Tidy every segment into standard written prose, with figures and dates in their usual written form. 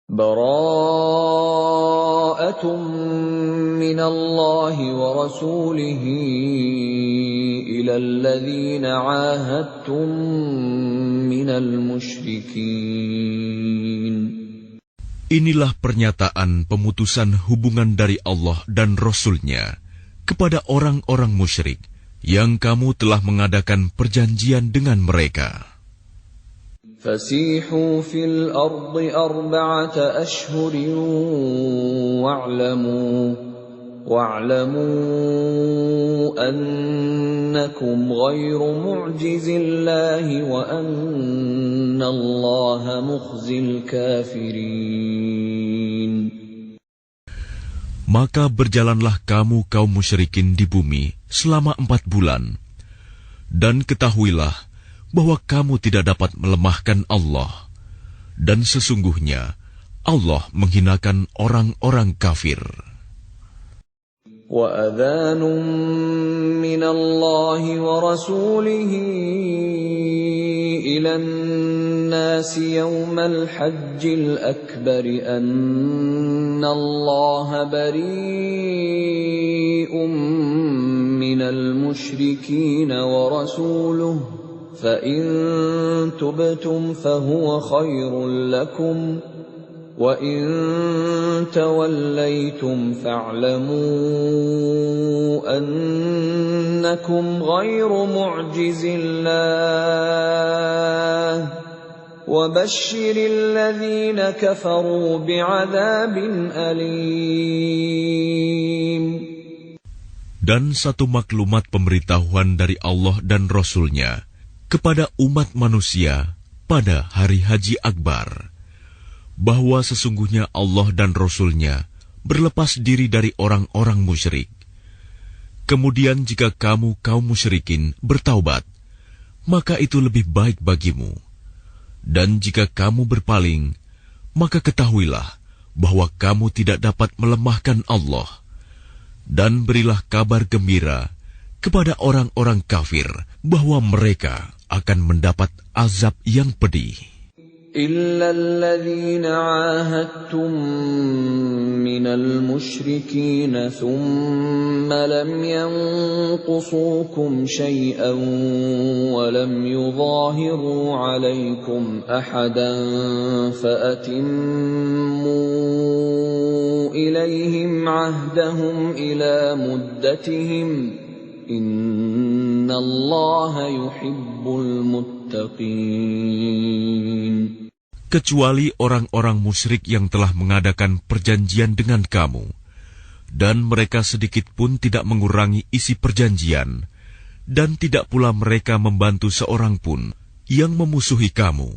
Bara'atun minallahi wa rasulihi ilal ladzina 'ahadtum minal musyrikin. Inilah pernyataan pemutusan hubungan dari Allah dan Rasul-Nya kepada orang-orang musyrik yang kamu telah mengadakan perjanjian dengan mereka. Fasihu fil ardi arba'ata ashhurin wa'lamu annakum ghairu mu'jizillahi wa annallaha mukhzil kafirin. Maka berjalanlah kamu kaum musyrikin di bumi selama 4 bulan, dan ketahuilah bahwa kamu tidak dapat melemahkan Allah, dan sesungguhnya Allah menghinakan orang-orang kafir. Wa adhanun minallahi wa rasulihi ilan nasi yawmal hajjil akbari anna Allah bari'un minal musyrikin wa rasuluhu فَإِن تُبْتُمْ فَهُوَ خَيْرٌ لَكُمْ وَإِن تَوَلَّيْتُمْ فَاعْلَمُوا أَنَّكُمْ غَيْرُ مُعْجِزِ اللَّهِ وَبَشِّرِ الَّذِينَ كَفَرُوا بِعَذَابٍ أَلِيمٍ. Dan satu maklumat pemberitahuan dari Allah dan Rasul-Nya kepada umat manusia pada hari Haji Akbar, bahwa sesungguhnya Allah dan Rasul-Nya berlepas diri dari orang-orang musyrik. Kemudian jika kamu kaum musyrikin bertaubat, maka itu lebih baik bagimu. Dan jika kamu berpaling, maka ketahuilah bahwa kamu tidak dapat melemahkan Allah. Dan berilah kabar gembira kepada orang-orang kafir bahwa mereka akan mendapat azab yang pedih. إِلَّا الَّذِينَ عَاهَدتُّم مِّنَ الْمُشْرِكِينَ ثُمَّ لَمْ يَنقُصُوكُمْ شَيْئًا وَلَمْ يُظَاهِرُوا عَلَيْكُمْ أَحَدًا فَأَتِمُّوا إِلَيْهِمْ عَهْدَهُمْ إِلَى مُدَّتِهِمْ إِنَّ اللَّهَ يُحِبُّ الْمُتَّقِينَ. Kecuali orang-orang musyrik yang telah mengadakan perjanjian dengan kamu, dan mereka sedikit pun tidak mengurangi isi perjanjian, dan tidak pula mereka membantu seorang pun yang memusuhi kamu.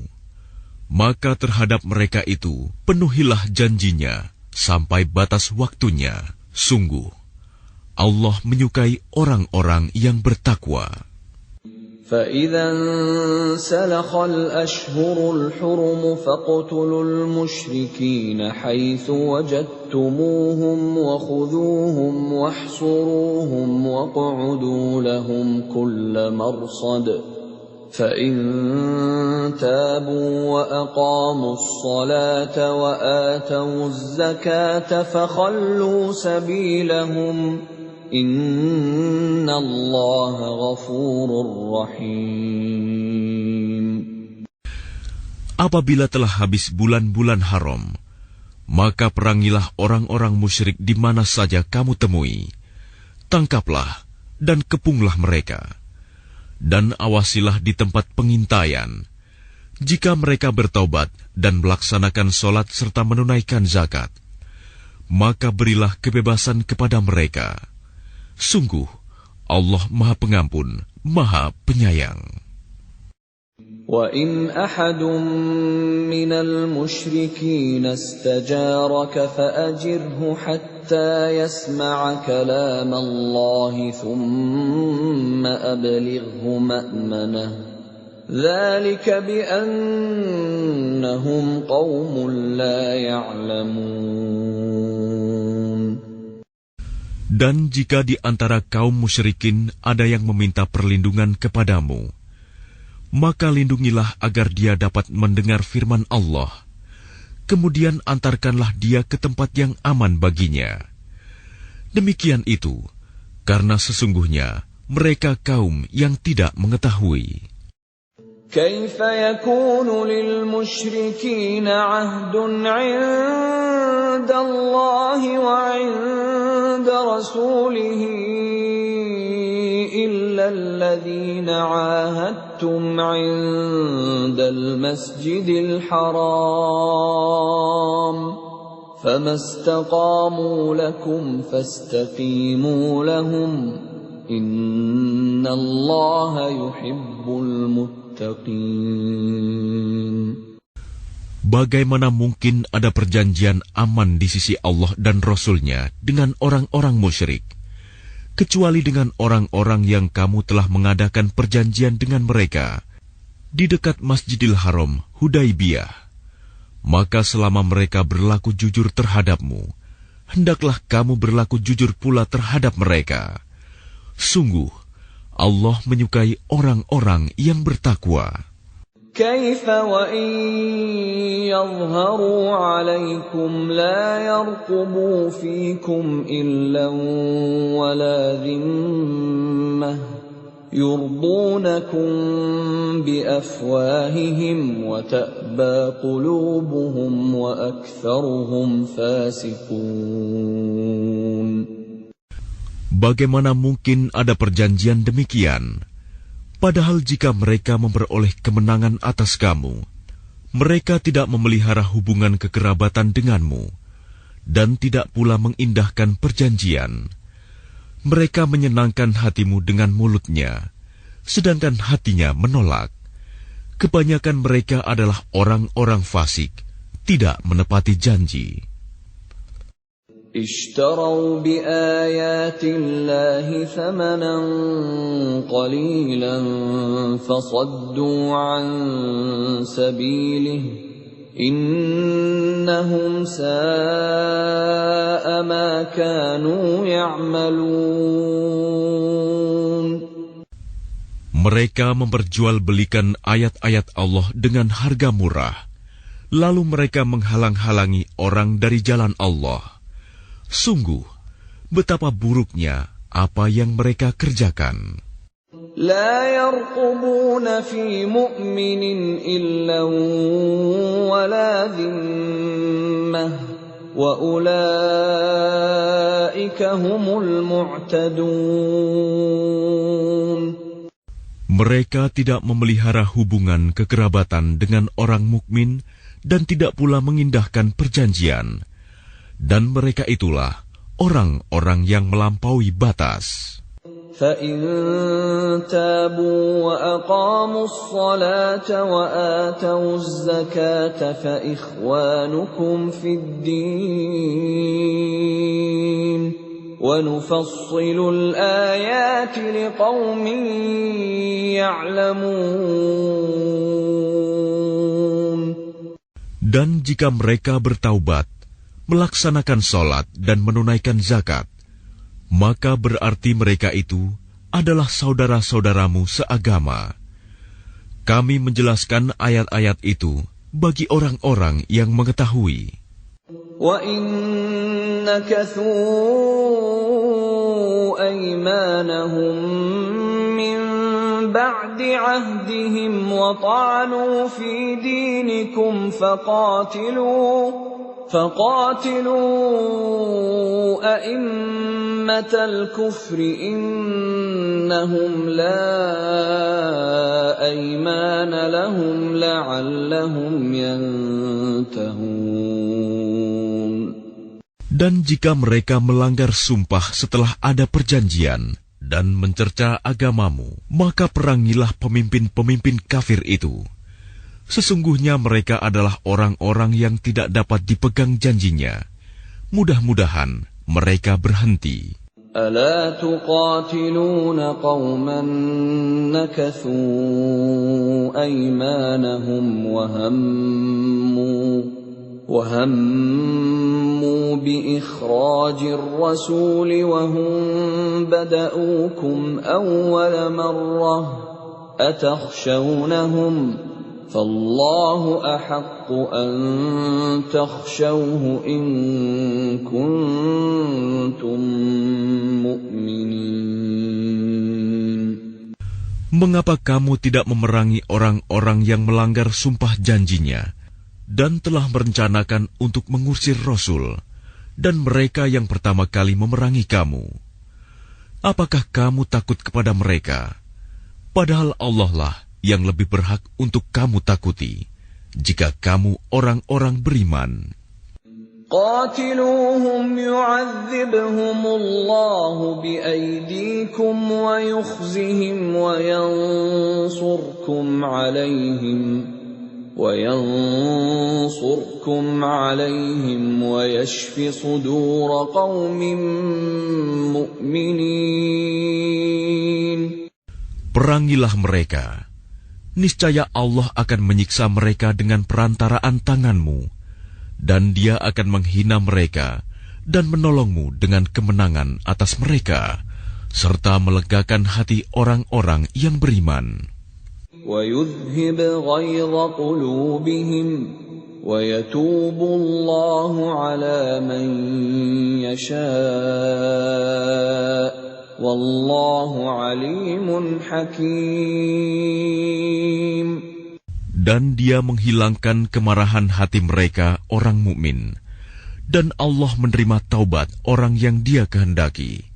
Maka terhadap mereka itu penuhilah janjinya sampai batas waktunya. Sungguh, Allah menyukai orang-orang yang bertakwa. فَإِذَا انْسَلَخَ الْأَشْهُرُ الْحُرُمُ فَاقْتُلُوا الْمُشْرِكِينَ حَيْثُ وَجَدتُّمُوهُمْ وَخُذُوهُمْ وَاحْصُرُوهُمْ وَاقْعُدُوا لَهُمْ كُلَّ مَرْصَدٍ فَإِن تَابُوا وَأَقَامُوا الصَّلَاةَ وَآتَوُا الزَّكَاةَ فَخَلُّوا سَبِيلَهُمْ Inna Allah ghafurur rahim. Apabila telah habis bulan-bulan haram, maka perangilah orang-orang musyrik di mana saja kamu temui. Tangkaplah dan kepunglah mereka. Dan awasilah di tempat pengintaian. Jika mereka bertaubat dan melaksanakan sholat serta menunaikan zakat, maka berilah kebebasan kepada mereka. Sungguh, Allah Maha Pengampun, Maha Penyayang. وَإِنْ أَحَدٌ مِّنَ الْمُشْرِكِينَ اسْتَجَارَكَ فَأَجِرْهُ حَتَّى يَسْمَعَ كَلَامَ اللَّهِ ثُمَّ أَبْلِغْهُ مَأْمَنَهُ ذَلِكَ بِأَنَّهُمْ قَوْمٌ لَّا يَعْلَمُونَ. Dan jika di antara kaum musyrikin ada yang meminta perlindungan kepadamu, maka lindungilah agar dia dapat mendengar firman Allah. kemudian antarkanlah dia ke tempat yang aman baginya. Demikian itu, karena sesungguhnya mereka kaum yang tidak mengetahui. كيف يكون للمشركين عهد عند الله وعند رسوله إلا الذين عاهدتم عند المسجد الحرام فما استقاموا لكم فاستقيموا لهم إن الله يحب المتقين. Bagaimana mungkin ada perjanjian aman di sisi Allah dan Rasul-Nya dengan orang-orang musyrik, kecuali dengan orang-orang yang kamu telah mengadakan perjanjian dengan mereka di dekat Masjidil Haram, Hudaibiyah. Maka selama mereka berlaku jujur terhadapmu, hendaklah kamu berlaku jujur pula terhadap mereka. Sungguh, Allah menyukai orang-orang yang bertakwa. كيف وإن يظهروا عليكم لا يرقبوا فيكم إلا ولا ذمة يرضونكم بأفواههم وتأبى قلوبهم وأكثرهم فاسقون. Bagaimana mungkin ada perjanjian demikian? Padahal jika mereka memperoleh kemenangan atas kamu, mereka tidak memelihara hubungan kekerabatan denganmu, dan tidak pula mengindahkan perjanjian. Mereka menyenangkan hatimu dengan mulutnya, sedangkan hatinya menolak. Kebanyakan mereka adalah orang-orang fasik, tidak menepati janji. اشتروا بآيات الله ثمنا قليلا فصدوا عن سبيله إنهم ساء ما كانوا يعملون. Mereka memperjualbelikan ayat-ayat Allah dengan harga murah, lalu mereka menghalang-halangi orang dari jalan Allah. Sungguh, betapa buruknya apa yang mereka kerjakan. لا يرقبون في مؤمن إلا ولا ذمة وأولئك هم المعتدون. Mereka tidak memelihara hubungan kekerabatan dengan orang mukmin dan tidak pula mengindahkan perjanjian. Dan mereka itulah orang-orang yang melampaui batas. فَإِن تَابُوا وَأَقَامُوا الصَّلَاةَ وَآتَوُا الزَّكَاةَ فَإِخْوَانُكُمْ فِي الدِّينِ وَنُفَصِّلُ الْآيَاتِ لِقَوْمٍ يَعْلَمُونَ. Dan jika mereka bertaubat, melaksanakan sholat dan menunaikan zakat, maka berarti mereka itu adalah saudara-saudaramu seagama. Kami menjelaskan ayat-ayat itu bagi orang-orang yang mengetahui. وَإِن نَكَثُوا أَيْمَانَهُم مِّن بَعْدِ عَهْدِهِمْ وَطَعَنُوا فِي دِينِكُمْ فقاتلوا أئمة الكفر إنهم لا أيمان لهم لعلهم ينتهون. Dan jika mereka melanggar sumpah setelah ada perjanjian dan mencerca agamamu, maka perangilah pemimpin-pemimpin kafir itu. Sesungguhnya mereka adalah orang-orang yang tidak dapat dipegang janjinya. Mudah-mudahan mereka berhenti. ألا تقاتلون قوما نكثوا أيمانهم وهموا بإخراج الرسول وهم بدؤوكم أول مرة أتخشونهم فالله أحق أن تخشوه إن كنتم مؤمنين. Mengapa kamu tidak memerangi orang-orang yang melanggar sumpah janjinya dan telah merencanakan untuk mengusir Rasul dan mereka yang pertama kali memerangi kamu? Apakah kamu takut kepada mereka? Padahal Allah lah yang lebih berhak untuk kamu takuti, jika kamu orang-orang beriman. قاتلوهم يعذبهم الله بأيديكم ويخزهم وينصركم عليهم ويشف صدور قوم مؤمنين. Perangilah mereka. Niscaya Allah akan menyiksa mereka dengan perantaraan tanganmu, dan Dia akan menghina mereka dan menolongmu dengan kemenangan atas mereka, serta melegakan hati orang-orang yang beriman. وَيُذْهِبْ غَيْظَ قُلُوبِهِمْ وَيَتُوبُ اللَّهُ عَلَى مَن يَشَاءُ Wallahu alimun hakim. Dan Dia menghilangkan kemarahan hati mereka orang mukmin, dan Allah menerima taubat orang yang Dia kehendaki.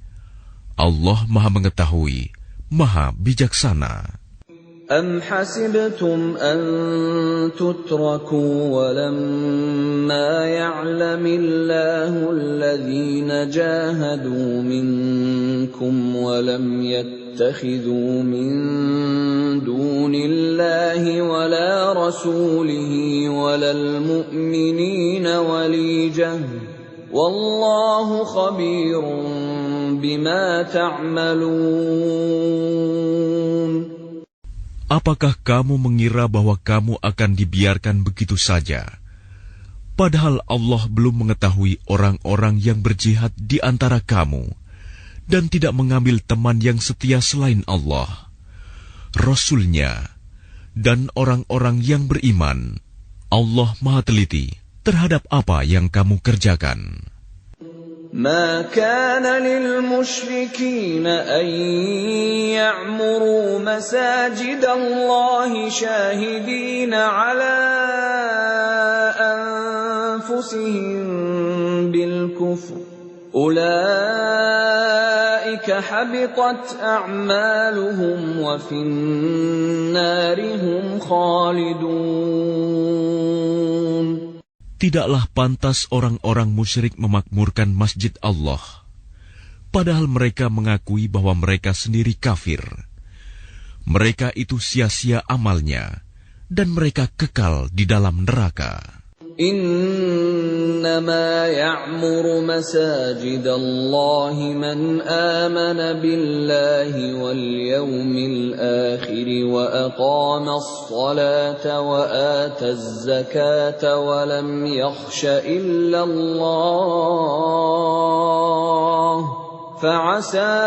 Allah Maha mengetahui, Maha bijaksana. أَمْ حَسِبْتُمْ أَن تُتْرَكُوا وَلَمَّا يَعْلَمِ اللَّهُ الَّذِينَ جَاهَدُوا مِنكُمْ وَلَمْ يَتَّخِذُوا مِن دُونِ اللَّهِ وَلَا رَسُولِهِ وَلَا الْمُؤْمِنِينَ وَلِيجَةً وَاللَّهُ خَبِيرٌ بِمَا تَعْمَلُونَ. Apakah kamu mengira bahwa kamu akan dibiarkan begitu saja? Padahal Allah belum mengetahui orang-orang yang berjihad di antara kamu dan tidak mengambil teman yang setia selain Allah, Rasul-Nya, dan orang-orang yang beriman. Allah Maha teliti terhadap apa yang kamu kerjakan. ما كان للمشركين أن يعمروا مساجد الله شاهدين على أنفسهم بالكفر أولئك حبطت أعمالهم وفي النار هم خالدون. Tidaklah pantas orang-orang musyrik memakmurkan masjid Allah, padahal mereka mengakui bahwa mereka sendiri kafir. Mereka itu sia-sia amalnya, dan mereka kekal di dalam neraka. إنما يعمر مساجد الله من آمن بالله واليوم الآخر وأقام الصلاة وآتى الزكاة ولم يخش إلا الله فعسى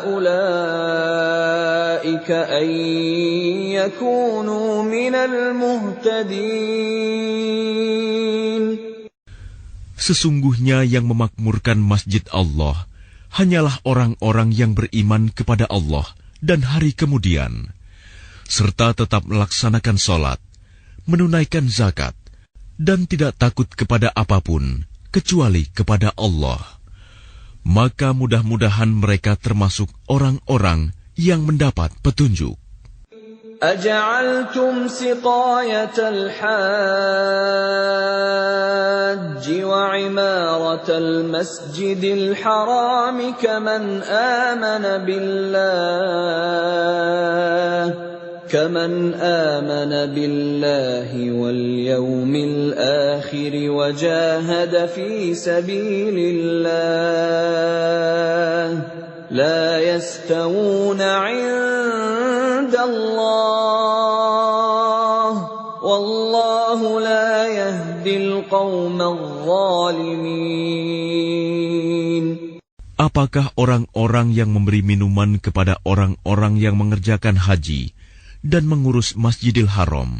أولئك أن يكونوا من المهتدين. Sesungguhnya yang memakmurkan masjid Allah hanyalah orang-orang yang beriman kepada Allah dan hari kemudian, serta tetap melaksanakan sholat, menunaikan zakat, dan tidak takut kepada apapun kecuali kepada Allah. Maka mudah-mudahan mereka termasuk orang-orang yang mendapat petunjuk. أجعلتم سقاية الحاج وعمارة المسجد الحرام كمن آمن بالله واليوم الآخر وجاهد في سبيل الله لا يستوون عند الله والله لا يهدي القوم الظالمين. Apakah orang-orang yang memberi minuman kepada orang-orang yang mengerjakan haji dan mengurus Masjidil Haram,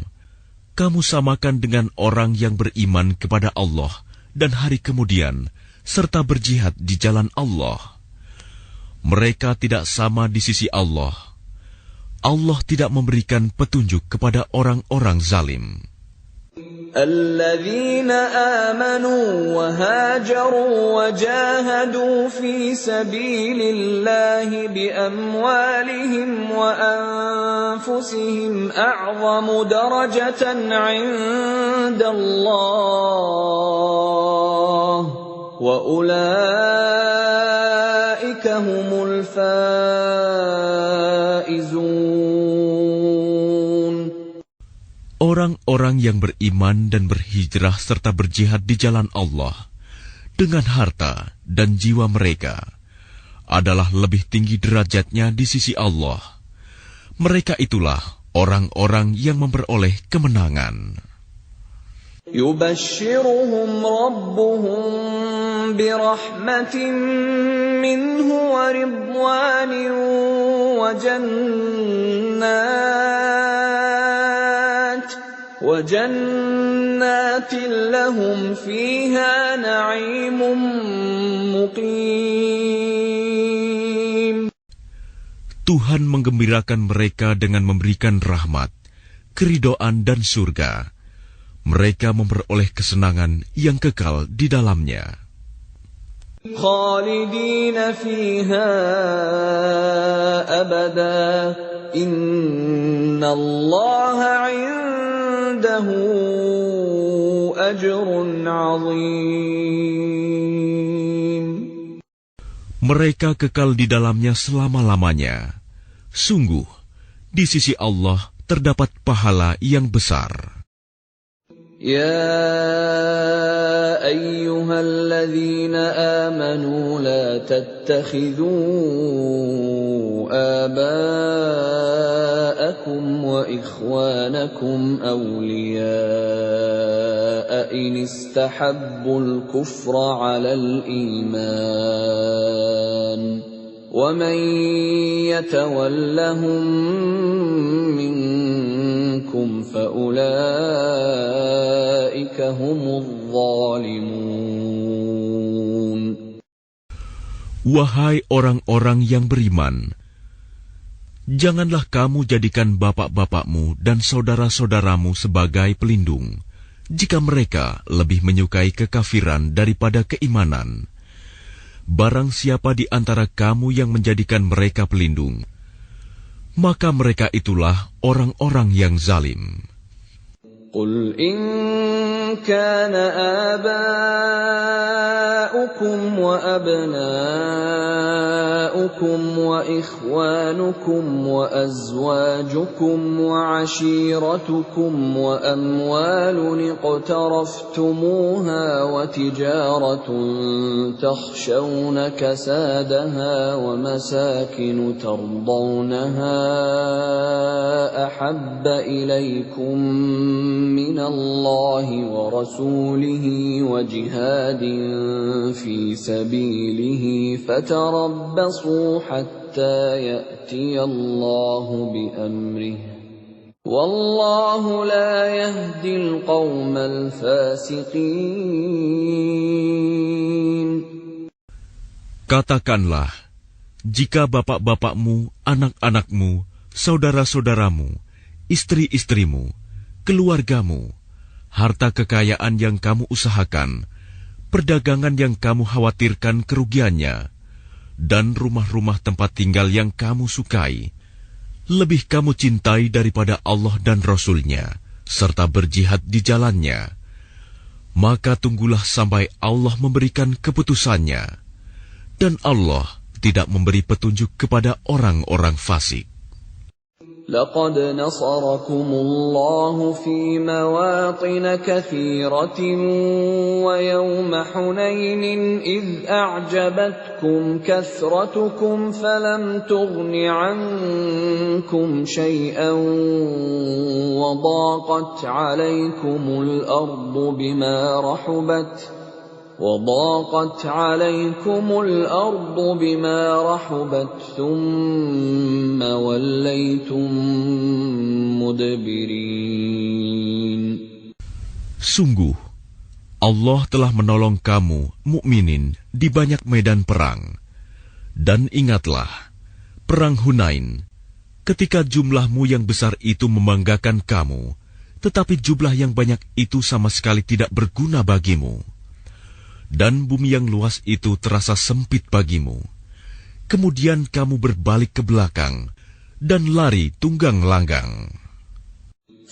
kamu samakan dengan orang yang beriman kepada Allah dan hari kemudian, serta berjihad di jalan Allah. Mereka tidak sama di sisi Allah. Allah tidak memberikan petunjuk kepada orang-orang zalim. الذين آمنوا وهاجروا وجاهدوا في سبيل الله بأموالهم وأنفسهم أعظم درجة عند الله وأولئك هم الفائزون. Orang-orang yang beriman dan berhijrah serta berjihad di jalan Allah dengan harta dan jiwa mereka adalah lebih tinggi derajatnya di sisi Allah. Mereka itulah orang-orang yang memperoleh kemenangan. يبشرهم ربهم برحمة منه ورضوان وجنات لهم فيها نعيم مقيم. Tuhan menggembirakan mereka dengan memberikan rahmat, keridhaan dan surga. Mereka memperoleh kesenangan yang kekal di dalamnya. Khalidina fiha abada, innallaha indahu ajrun azim. Mereka kekal di dalamnya selama-lamanya. Sungguh, di sisi Allah terdapat pahala yang besar. يا أيها الذين آمنوا لا تتخذوا آباءكم وإخوانكم أولياء إن استحبوا الكفر على الإيمان ومن يتولهم منكم فأولئك هم الظالمون. Wahai orang-orang yang beriman, janganlah kamu jadikan bapak-bapakmu dan saudara-saudaramu sebagai pelindung, jika mereka lebih menyukai kekafiran daripada keimanan. Barang siapa di antara kamu yang menjadikan mereka pelindung, maka mereka itulah orang-orang yang zalim. Qul in kana aba'ukum wa abna'ukum wa ikhwanukum wa azwajukum wa ashiratukum wa amwalun iqtaraftumuha wa tijaratun takhshawna kasadaha wa masakin tardawnaha ahabba ilaykum من الله ورسوله وجهاد في سبيله فتربصوا حتى يأتي الله بأمره والله لا يهدي القوم الفاسقين. Katakanlah, jika bapak-bapakmu, anak-anakmu, saudara-saudaramu, istri-istrimu, keluargamu, harta kekayaan yang kamu usahakan, perdagangan yang kamu khawatirkan kerugiannya, dan rumah-rumah tempat tinggal yang kamu sukai, lebih kamu cintai daripada Allah dan Rasul-Nya, serta berjihad di jalannya, maka tunggulah sampai Allah memberikan keputusannya, dan Allah tidak memberi petunjuk kepada orang-orang fasik. لقد نصركم الله في مواطن كثيرة ويوم حنين إذ أعجبتكم كثرتكم فلم تغن عنكم شيئا وضاقت عليكم الأرض بما رحبت وضاقت عليكم الأرض بما رحبت ثم وليتم مدبرين. Sungguh, Allah telah menolong kamu, mukminin, di banyak medan perang. Dan ingatlah, perang Hunain, ketika jumlahmu yang besar itu membanggakan kamu, tetapi jumlah yang banyak itu sama sekali tidak berguna bagimu. Dan bumi yang luas itu terasa sempit bagimu. Kemudian kamu berbalik ke belakang dan lari tunggang langgang.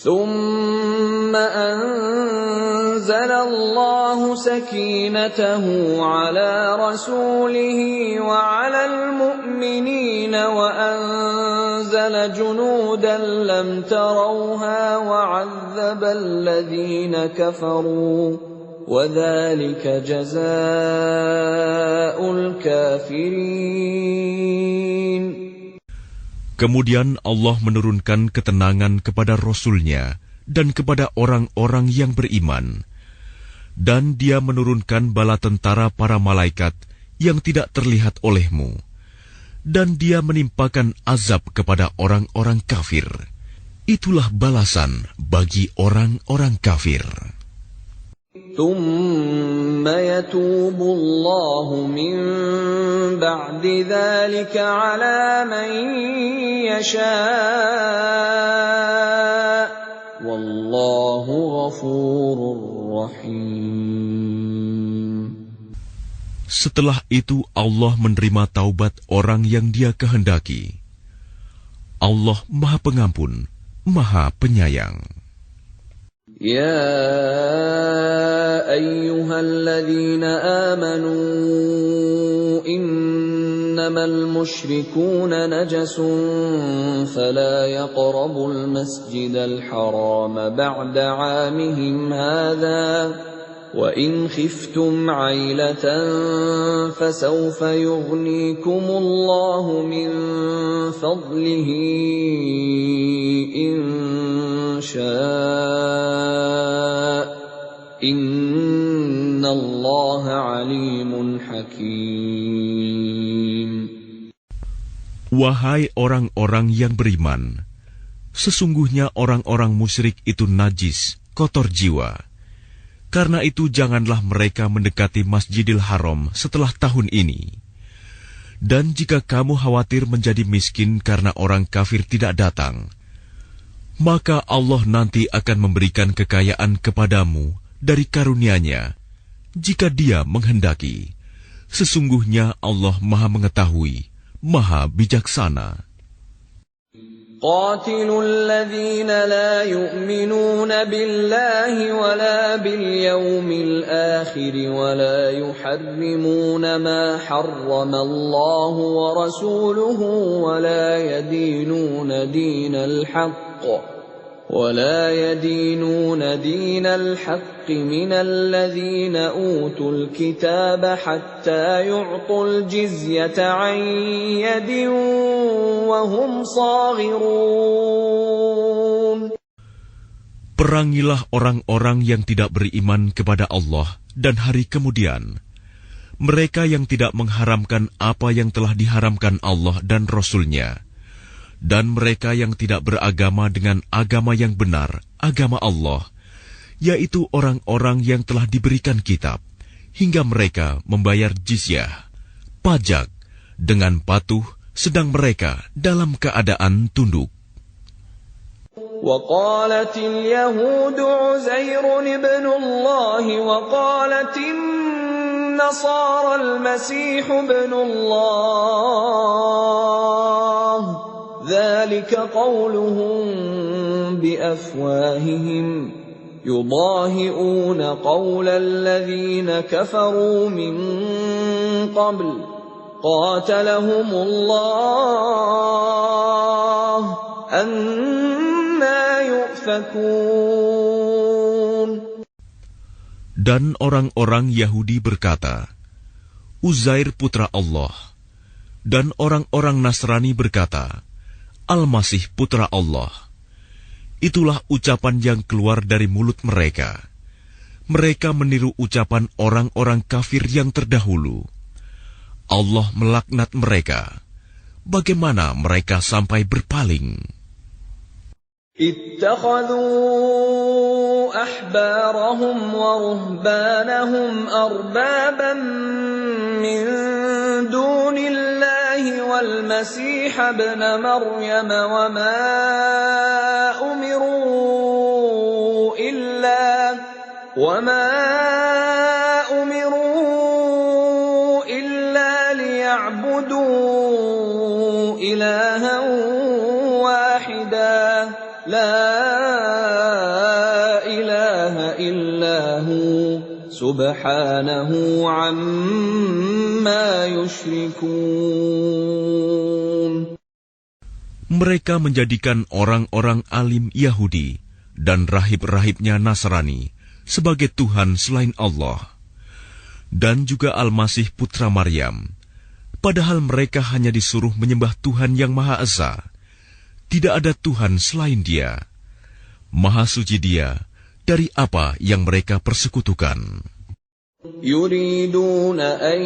ثم أنزل الله سكينته على رسوله وعلى المؤمنين وأنزل جنودا لم تروها وعذب الذين كفروا وذلك جزاء الكافرين. Kemudian Allah menurunkan ketenangan kepada Rasul-Nya dan kepada orang-orang yang beriman. Dan Dia menurunkan bala tentara para malaikat yang tidak terlihat olehmu. Dan Dia menimpakan azab kepada orang-orang kafir. Itulah balasan bagi orang-orang kafir. ثم يتوب الله من بعد ذلك على من يشاء والله غفور رحيم. Setelah itu Allah menerima taubat orang yang Dia kehendaki. Allah Maha Pengampun, Maha Penyayang. يا أيها الذين آمنوا إنما المشركون نجس فلا يقربوا المسجد الحرام بعد عامهم هذا وإن خفتم عيلة فسوف يغنيكم الله من فضله إن شاء إن الله عليم حكيم. Wahai orang-orang yang beriman, sesungguhnya orang-orang musyrik itu najis, kotor jiwa. Karena itu janganlah mereka mendekati Masjidil Haram setelah tahun ini. Dan jika kamu khawatir menjadi miskin karena orang kafir tidak datang, maka Allah nanti akan memberikan kekayaan kepadamu dari karunia-Nya, jika Dia menghendaki. Sesungguhnya Allah Maha Mengetahui, Maha Bijaksana. قاتلوا الذين لا يؤمنون بالله ولا باليوم الآخر ولا يحرمون ما حرم الله ورسوله ولا يدينون دين الحق من الذين أوتوا الكتاب حتى يعطوا الجزية عن يد وهم صاغرون. Perangilah orang-orang yang tidak beriman kepada Allah dan hari kemudian. Mereka yang tidak mengharamkan apa yang telah diharamkan Allah dan Rasul-Nya. Dan mereka yang tidak beragama dengan agama yang benar, agama Allah, yaitu orang-orang yang telah diberikan kitab, hingga mereka membayar jizyah, pajak, dengan patuh, sedang mereka dalam keadaan tunduk. وقالت اليهود عزير ابن الله وقالت النصارى المسيح ابن الله ذلك قولهم بأفواههم يضاهئون قول الذين كفروا من قبل قاتلهم الله أنا يؤفكون. Dan orang-orang Yahudi berkata, Uzair putra Allah. Dan orang-orang Nasrani berkata, Al-Masih putra Allah. Itulah ucapan yang keluar dari mulut mereka. Mereka meniru ucapan orang-orang kafir yang terdahulu. Allah melaknat mereka. Bagaimana mereka sampai berpaling? اتخذوا أحبارهم ورهبانهم أربابا من دون الله والمسيح ابن مريم وما أمروا إلا ليعبدوا إلها واحدا لا إله إلا هو سبحانه عما يشركون. Mereka menjadikan orang-orang alim Yahudi dan rahib-rahibnya Nasrani sebagai Tuhan selain Allah, dan juga Al-Masih putra Maryam, padahal mereka hanya disuruh menyembah Tuhan yang Maha Esa. Tidak ada Tuhan selain Dia. Maha suci Dia dari apa yang mereka persekutukan. يريدون أن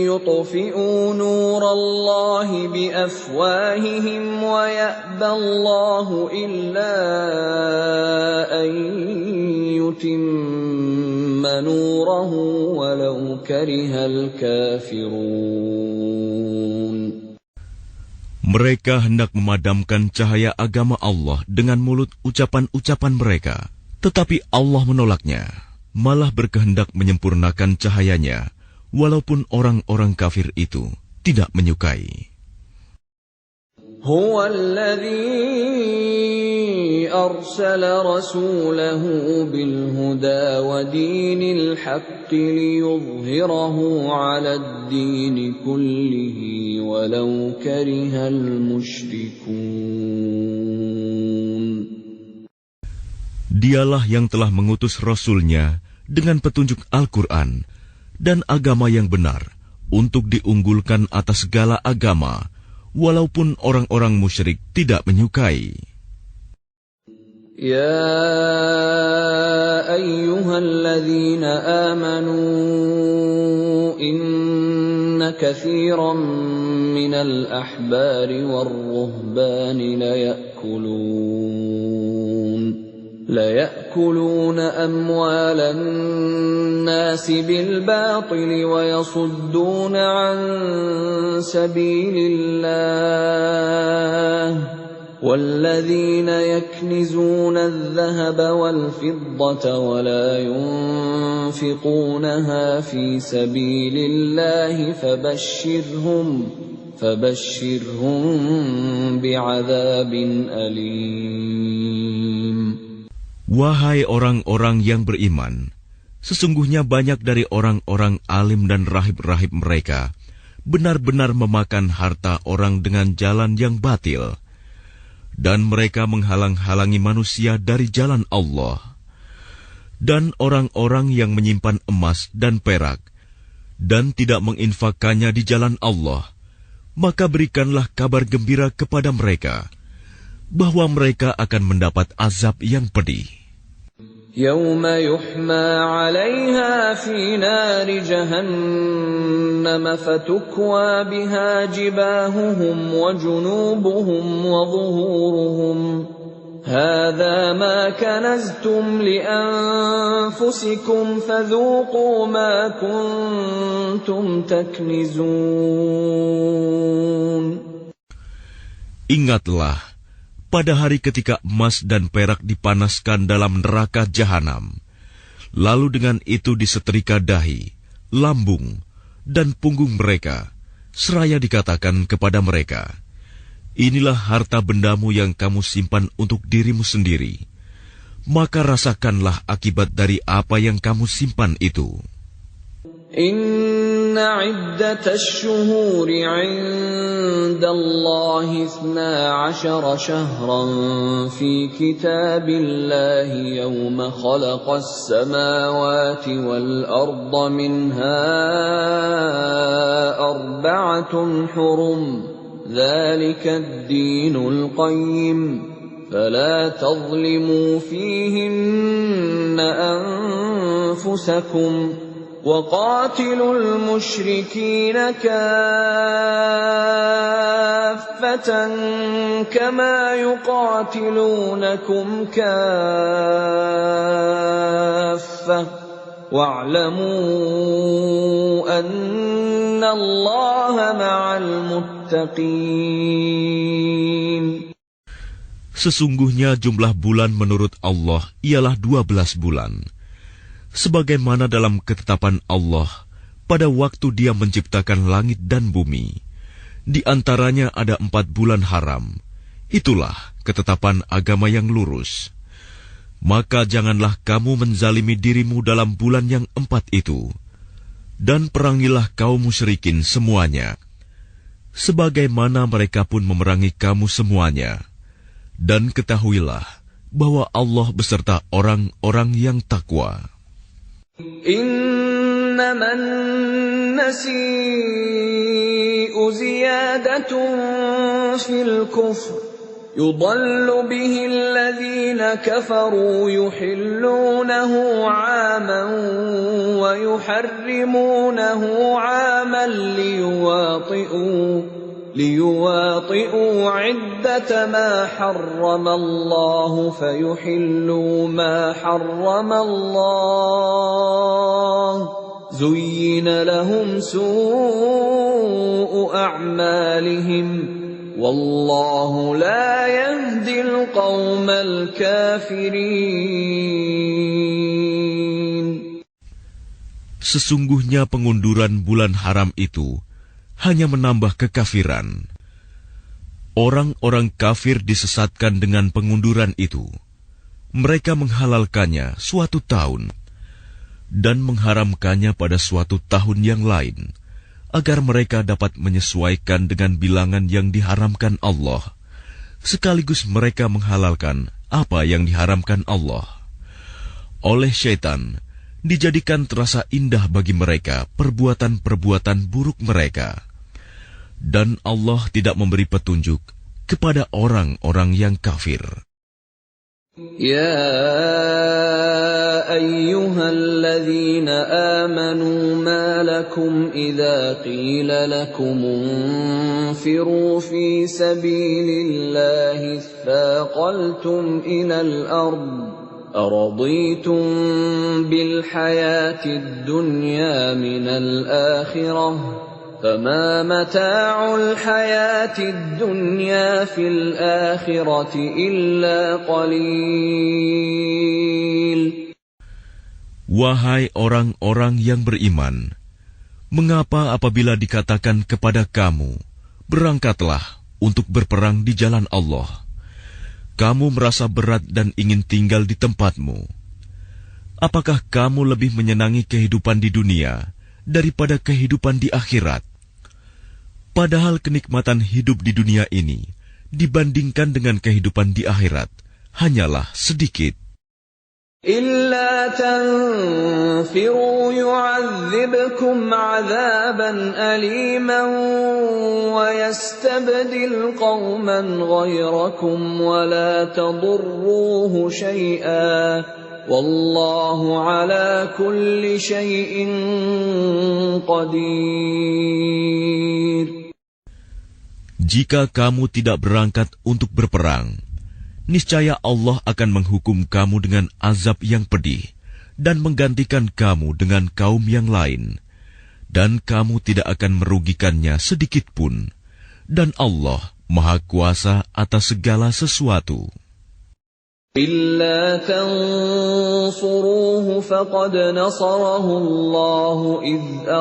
يطفئوا نور الله بأفواههم ويأبى الله إلا أن يتم نوره ولو كره الكافرون. Mereka hendak memadamkan cahaya agama Allah dengan mulut ucapan-ucapan mereka, tetapi Allah menolaknya, malah berkehendak menyempurnakan cahayanya, walaupun orang-orang kafir itu tidak menyukai. هو الذي أرسل رسوله بالهدى ودين الحق ليظهره على الدين كله ولو كره المشركون. Dialah yang telah mengutus Rasul-Nya dengan petunjuk Al-Quran dan agama yang benar untuk diunggulkan atas segala agama, walaupun orang-orang musyrik tidak menyukai. Ya ayyuhalladzina amanu inna katsiran minal ahbari war-ruhbani ليأكلون أموال الناس بالباطل ويصدون عن سبيل الله والذين يكنزون الذهب والفضة ولا ينفقونها في سبيل الله فبشرهم بعذاب أليم. Wahai orang-orang yang beriman, sesungguhnya banyak dari orang-orang alim dan rahib-rahib mereka benar-benar memakan harta orang dengan jalan yang batil, dan mereka menghalang-halangi manusia dari jalan Allah. Dan orang-orang yang menyimpan emas dan perak dan tidak menginfakkannya di jalan Allah, maka berikanlah kabar gembira kepada mereka bahwa mereka akan mendapat azab yang pedih. Yauma yuhma 'alaiha fi nari jahannam fatukwa biha jibahuhum wa junubuhum wa zuhuruhum hadza ma kanaztum li anfusikum fadhuqu ma kuntum taknizun. Ingatlah pada hari ketika emas dan perak dipanaskan dalam neraka jahanam, lalu dengan itu disetrika dahi, lambung, dan punggung mereka, seraya dikatakan kepada mereka, inilah harta bendamu yang kamu simpan untuk dirimu sendiri, maka rasakanlah akibat dari apa yang kamu simpan itu. Inna iddatash shuhuri 'inda Allahi 12 shahran fi kitabillahi yawma khalaqas samawati wal arda minha arba'atun hurum dhalika ad-dinul qayyim fala tadhlimu fihinna أنفسكم وقاتلوا المشركين كافة كما يقاتلونكم كافة واعلموا أن الله مع المتقين. Sesungguhnya jumlah bulan menurut Allah ialah 12 bulan. Sebagaimana dalam ketetapan Allah pada waktu Dia menciptakan langit dan bumi. Di antaranya ada 4 bulan haram. Itulah ketetapan agama yang lurus. Maka janganlah kamu menzalimi dirimu dalam bulan yang 4 itu. Dan perangilah kaum musyrikin semuanya. Sebagaimana mereka pun memerangi kamu semuanya. Dan ketahuilah bahwa Allah beserta orang-orang yang takwa. Innaman nasi'u ziyadatun fil kufr. يضل به الذين كفروا يحلونه عاما ويحرمونه عاما ليواطئوا عدة ما حرم الله فيحلوا ما حرم الله زين لهم سوء أعمالهم Wallahu la yahdil qawmal kafirin. Sesungguhnya pengunduran bulan haram itu hanya menambah kekafiran. Orang-orang kafir disesatkan dengan pengunduran itu. Mereka menghalalkannya suatu tahun dan mengharamkannya pada suatu tahun yang lain, agar mereka dapat menyesuaikan dengan bilangan yang diharamkan Allah, sekaligus mereka menghalalkan apa yang diharamkan Allah. Oleh syaitan, dijadikan terasa indah bagi mereka perbuatan-perbuatan buruk mereka. Dan Allah tidak memberi petunjuk kepada orang-orang yang kafir. Ya ayyuhalladzina amanu ma lakum idza qila lakum unfiru fi sabilillahi thaqaltum ilal ard araditum bil hayatid dunya minal akhirah فما متاع الحياة الدنيا في الآخرة إلا قليل. Wahai orang-orang yang beriman, mengapa apabila dikatakan kepada kamu, berangkatlah untuk berperang di jalan Allah, kamu merasa berat dan ingin tinggal di tempatmu? Apakah kamu lebih menyenangi kehidupan di dunia daripada kehidupan di akhirat? Padahal kenikmatan hidup di dunia ini dibandingkan dengan kehidupan di akhirat hanyalah sedikit. Illa tanfiru yu'adzibkum 'adzaban aliman wa yastabdil qauman ghayrakum wa la tadurruhu syai'a wallahu 'ala kulli syai'in qadir. Jika kamu tidak berangkat untuk berperang, niscaya Allah akan menghukum kamu dengan azab yang pedih dan menggantikan kamu dengan kaum yang lain, dan kamu tidak akan merugikannya sedikit pun, dan Allah Maha Kuasa atas segala sesuatu. إلا تنصروه فقد نصره الله إذ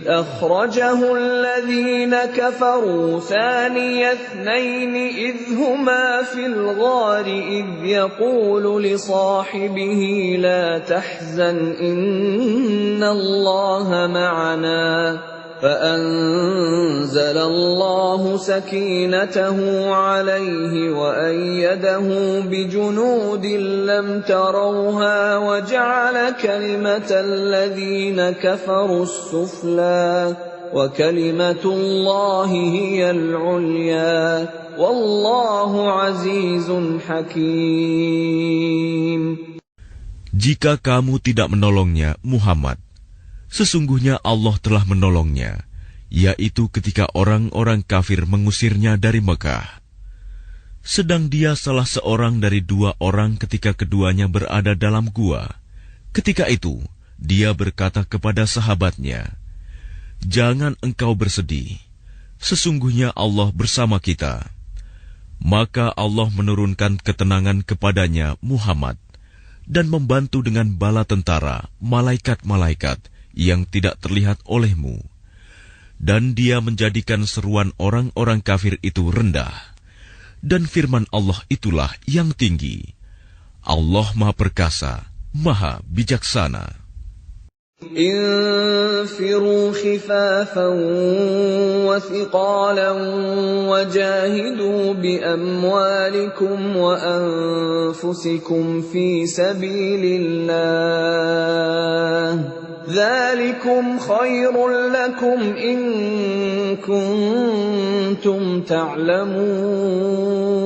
أخرجه الذين كفروا ثاني اثنين إذ هما في الغار إذ يقول لصاحبه لا تحزن إن الله معنا فأنزل الله سكينته عليه وأيده بجنود لم تروها وجعل كلمة الذين كفروا السفلى وكلمة الله هي العليا والله عزيز حكيم. Jika kamu tidak menolongnya, Muhammad, sesungguhnya Allah telah menolongnya, yaitu ketika orang-orang kafir mengusirnya dari Mekah. Sedang dia salah seorang dari 2 orang ketika keduanya berada dalam gua. Ketika itu, dia berkata kepada sahabatnya, "Jangan engkau bersedih, sesungguhnya Allah bersama kita." Maka Allah menurunkan ketenangan kepadanya, Muhammad, dan membantu dengan bala tentara, malaikat-malaikat yang tidak terlihat olehmu. Dan dia menjadikan seruan orang-orang kafir itu rendah. Dan firman Allah itulah yang tinggi. Allah Maha Perkasa, Maha Bijaksana. انفروا خفافا وثقالا وجاهدوا بأموالكم وأنفسكم في سبيل الله ذلكم خير لكم إن كنتم تعلمون.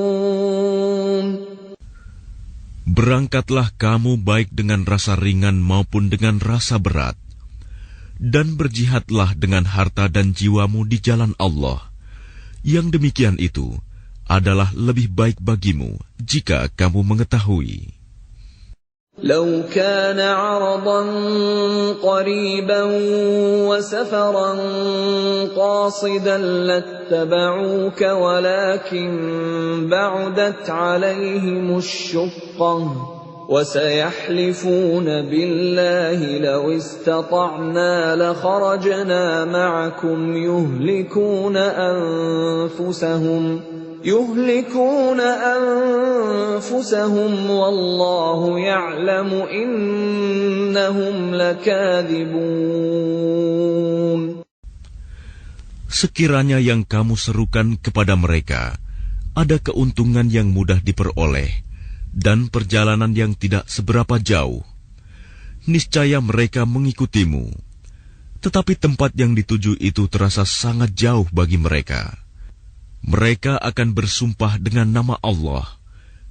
Berangkatlah kamu baik dengan rasa ringan maupun dengan rasa berat, dan berjihadlah dengan harta dan jiwamu di jalan Allah. Yang demikian itu adalah lebih baik bagimu jika kamu mengetahui. لو كان عرضا قريبا وسفرا قاصدا لاتبعوك ولكن بعدت عليهم الشقة وسيحلفون بالله لو استطعنا لخرجنا معكم يهلكون أنفسهم والله يعلم إنهم لكاذبون. Sekiranya yang kamu serukan kepada mereka ada keuntungan yang mudah diperoleh dan perjalanan yang tidak seberapa jauh, niscaya mereka mengikutimu. Tetapi tempat yang dituju itu terasa sangat jauh bagi mereka. Mereka akan bersumpah dengan nama Allah,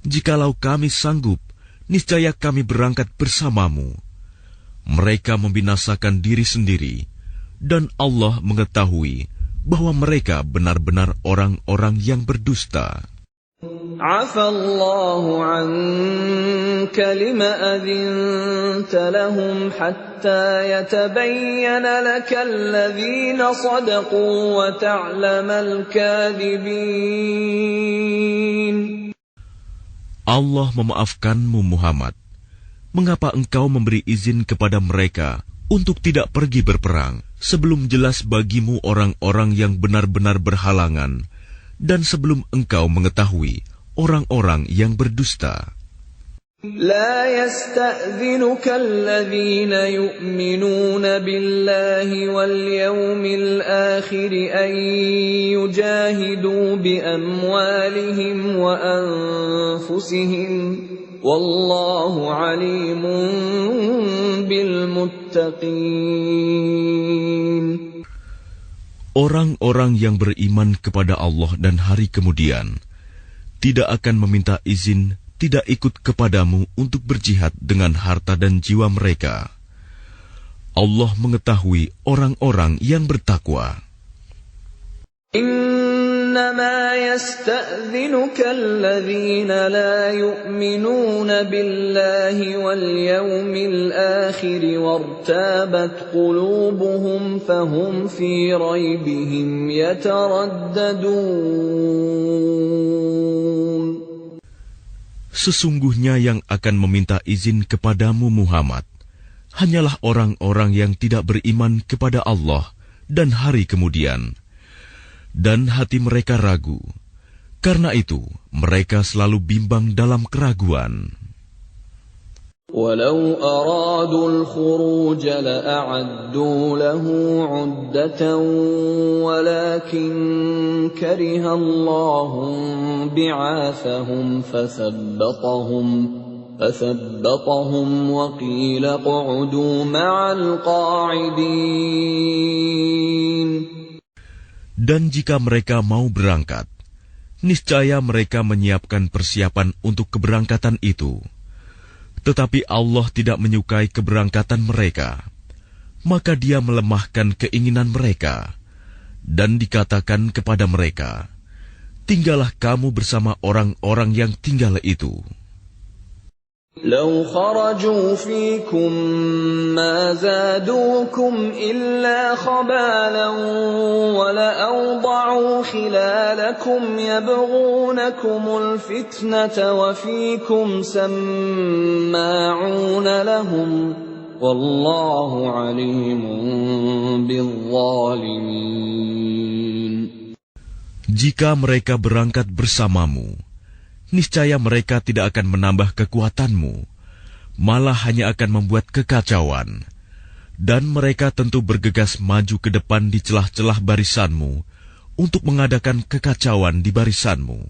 "Jikalau kami sanggup, niscaya kami berangkat bersamamu." Mereka membinasakan diri sendiri, dan Allah mengetahui bahwa mereka benar-benar orang-orang yang berdusta. Afallahu anka lima adhinta lahum hatta yatabayyana laka alladhina sadaqu wa ta'lamal kadhibin. Allah memaafkanmu, Muhammad. Mengapa engkau memberi izin kepada mereka untuk tidak pergi berperang sebelum jelas bagimu orang-orang yang benar-benar berhalangan dan sebelum engkau mengetahui orang-orang yang berdusta? لا يستأذنك الذين يؤمنون بالله واليوم الآخر أن يجاهدوا بأموالهم وأنفسهم والله عليم بالمتقين. Orang-orang yang beriman kepada Allah dan hari kemudian tidak akan meminta izin tidak ikut kepadamu untuk berjihad dengan harta dan jiwa mereka. Allah mengetahui orang-orang yang bertakwa. إنما يستأذنك الذين لا يؤمنون بالله واليوم الآخر وارتابت قلوبهم فهم في ريبهم يترددون. Sesungguhnya yang akan meminta izin kepadamu, Muhammad, hanyalah orang-orang yang tidak beriman kepada Allah dan hari kemudian, dan hati mereka ragu. Karena itu, mereka selalu bimbang dalam keraguan. ولو أرادوا الخروج لأعدوا له عدة ولكن كره الله بعاثهم فثبطهم وقيل اقعدوا مع القاعدين. Dan jika mereka mau berangkat, niscaya mereka menyiapkan persiapan untuk keberangkatan itu. Tetapi Allah tidak menyukai keberangkatan mereka, maka Dia melemahkan keinginan mereka, dan dikatakan kepada mereka, tinggallah kamu bersama orang-orang yang tinggal itu. لو خرجوا فيكم ما زادوكم إلا خبالا ولأوضعوا خلالكم يبغونكم الفتنة وفيكم سماعون لهم والله عليم بالظالمين. Jika mereka berangkat bersamamu, niscaya mereka tidak akan menambah kekuatanmu, malah hanya akan membuat kekacauan. Dan mereka tentu bergegas maju ke depan di celah-celah barisanmu untuk mengadakan kekacauan di barisanmu.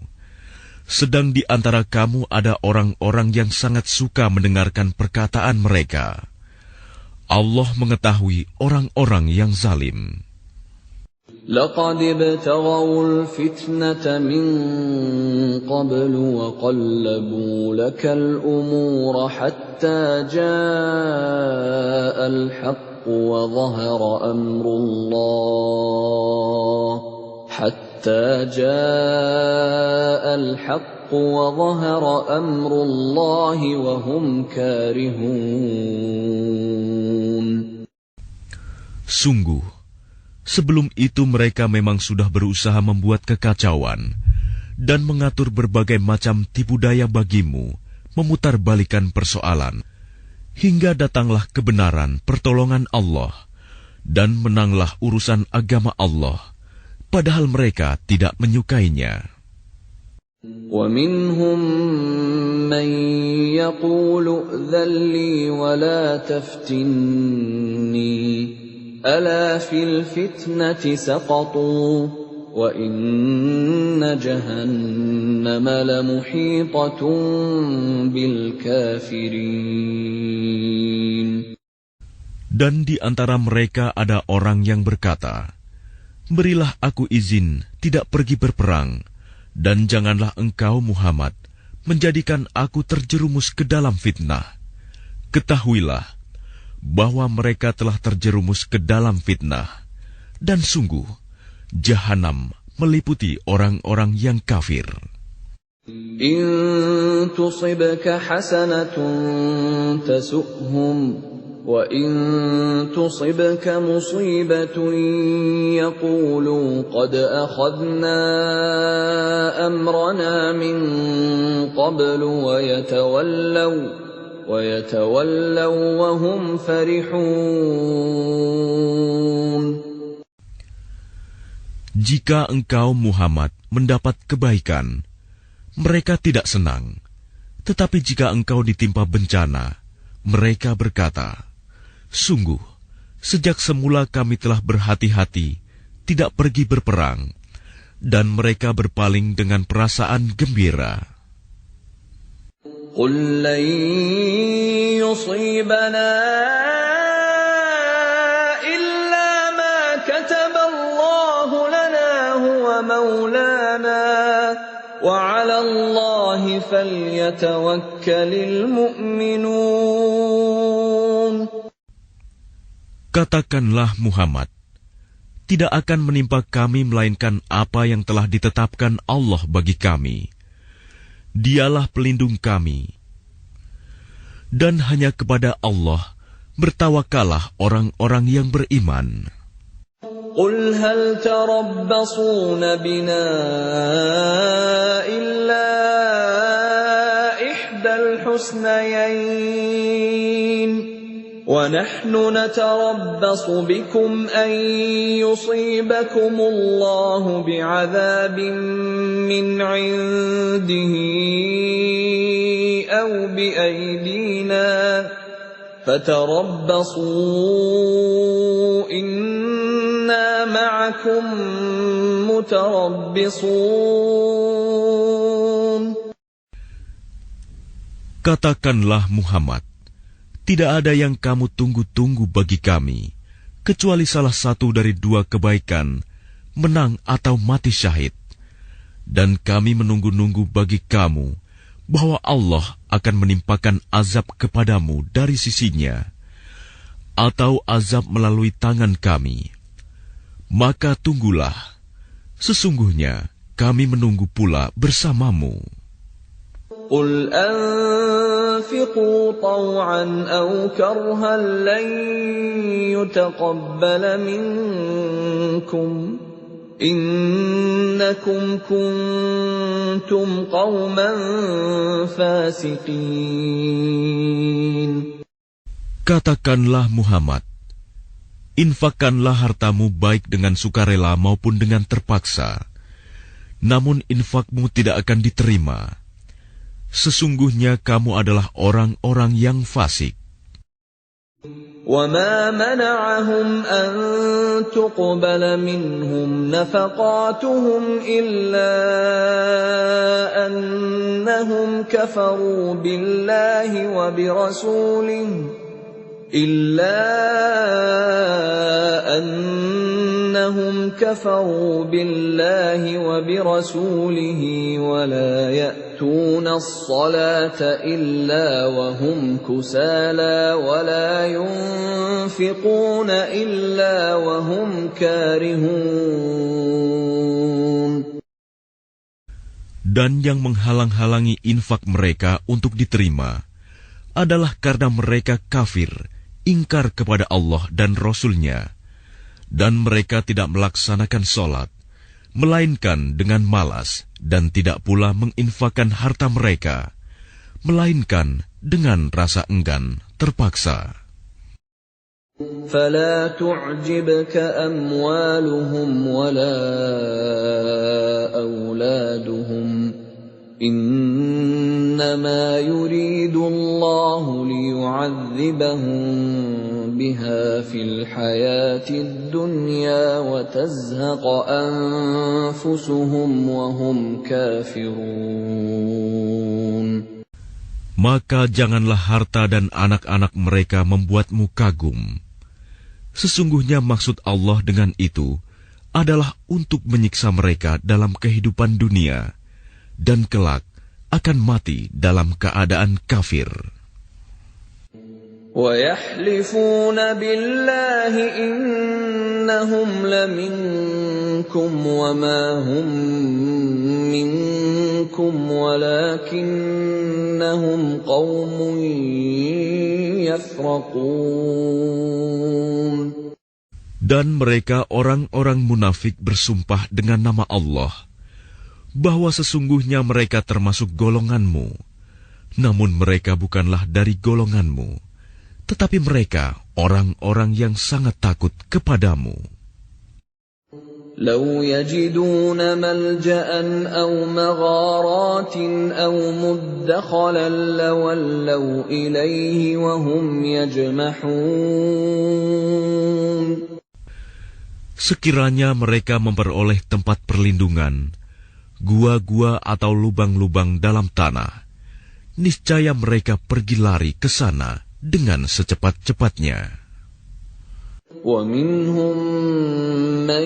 Sedang di antara kamu ada orang-orang yang sangat suka mendengarkan perkataan mereka. Allah mengetahui orang-orang yang zalim. لقد ابتغوا الفتنة من قبل وقلبوا لك الأمور حتى جاء الحق وظهر أمر الله وهم كارهون. Sungguh, sebelum itu mereka memang sudah berusaha membuat kekacauan dan mengatur berbagai macam tipu daya bagimu, memutarbalikan persoalan, hingga datanglah kebenaran pertolongan Allah, dan menanglah urusan agama Allah, padahal mereka tidak menyukainya. وَمِنْهُمْ مَنْ يَقُولُ ائْذَنْ لِي وَلَا تَفْتِنِّي أَلَا فِي الْفِتْنَةِ سَقَطُوا وَإِنَّ جَهَنَّمَ لَمُحِيطَةٌ بِالْكَافِرِينَ. Dan di antara mereka ada orang yang berkata, berilah aku izin tidak pergi berperang, dan janganlah engkau Muhammad menjadikan aku terjerumus ke dalam fitnah. Ketahuilah bahwa mereka telah terjerumus ke dalam fitnah, dan sungguh Jahanam meliputi orang-orang yang kafir. إن تصبك حسنة تسؤهم وإن تصبك مصيبة يقولوا قد أخذنا أمرنا من قبل ويتولوا وهم فرحون. Jika engkau Muhammad mendapat kebaikan, mereka tidak senang. Tetapi jika engkau ditimpa bencana, mereka berkata, sungguh, sejak semula kami telah berhati-hati tidak pergi berperang, dan mereka berpaling dengan perasaan gembira. قُل لَّن يُصِيبَنَا إِلَّا مَا كَتَبَ اللَّهُ لَنَا هُوَ مَوْلَانَا وَعَلَى اللَّهِ فَلْيَتَوَكَّلِ الْمُؤْمِنُونَ. Katakanlah Muhammad, tidak akan menimpa kami melainkan apa yang telah ditetapkan Allah bagi kami. Dialah pelindung kami. Dan hanya kepada Allah bertawakallah orang-orang yang beriman. قُلْ هَلْ تَرَبَّصُونَ بِنَا إِلَّا إِحْدَى الْحُسْنَيَيْنِ وَنَحْنُ نَتَرَبَّصُ بِكُمْ أَن يُصِيبَكُمُ اللَّهُ بِعَذَابٍ مِّنْ عِندِهِ أَوْ بِأَيْدِينَا فَتَرَبَّصُوا إِنَّا مَعَكُمْ مُتَرَبِّصُونَ. Katakanlah Muhammad, tidak ada yang kamu tunggu-tunggu bagi kami, kecuali salah satu dari dua kebaikan, menang atau mati syahid. Dan kami menunggu-nunggu bagi kamu, bahwa Allah akan menimpakan azab kepadamu dari sisinya, atau azab melalui tangan kami. Maka tunggulah, sesungguhnya kami menunggu pula bersamamu. قل أنفقوا طوعا أو كرها لن يتقبل منكم إنكم كنتم قوما فاسقين. Katakanlah Muhammad, infakkanlah hartamu baik dengan sukarela maupun dengan terpaksa, namun infakmu tidak akan diterima. Sesungguhnya kamu adalah orang-orang yang fasik. وَمَا مَنَعَهُمْ أَن تُقْبَلَ مِنْهُمْ نَفَقَاتُهُمْ إِلَّا أَنَّهُمْ كَفَرُوا بِاللَّهِ وَبِرَسُولِهِ وَلَا يَأْتُونَ الصَّلَاةَ إِلَّا وَهُمْ كُسَالَى وَلَا يُنْفِقُونَ إِلَّا وَهُمْ كَارِهُونَ. Dan yang menghalang-halangi infak mereka untuk diterima adalah karena mereka kafir, ingkar kepada Allah dan Rasul-Nya, dan mereka tidak melaksanakan sholat, melainkan dengan malas, dan tidak pula menginfakkan harta mereka, melainkan dengan rasa enggan terpaksa. فَلَا تُعْجِبْكَ أَمْوَالُهُمْ وَلَا أَوْلَادُهُمْ إِنَّمَا يُرِيدُ اللَّهُ لِيُعَذِّبَهُم بِهَا فِي الْحَيَاةِ الدُّنْيَا وَتَزْهَقَ أَنفُسُهُمْ وَهُمْ كَافِرُونَ. Maka janganlah harta dan anak-anak mereka membuatmu kagum. Sesungguhnya maksud Allah dengan itu adalah untuk menyiksa mereka dalam kehidupan dunia, dan kelak akan mati dalam keadaan kafir. وَيَحْلِفُونَ بِاللَّهِ إِنَّهُمْ لَمِنكُمْ وَمَا هُمْ مِنكُمْ وَلَكِنَّهُمْ قَوْمٌ يَفْرَقُونَ. Dan mereka orang-orang munafik bersumpah dengan nama Allah, bahwa sesungguhnya mereka termasuk golonganmu, namun mereka bukanlah dari golonganmu, tetapi mereka orang-orang yang sangat takut kepadamu. لو يجدون ملجأ أو مغارات أو مدخلا لولوا إليه وهم يجمحون. Sekiranya mereka memperoleh tempat perlindungan, gua-gua atau lubang-lubang dalam tanah, niscaya mereka pergi lari ke sana dengan secepat-cepatnya. وَمِنْهُمْ مَنْ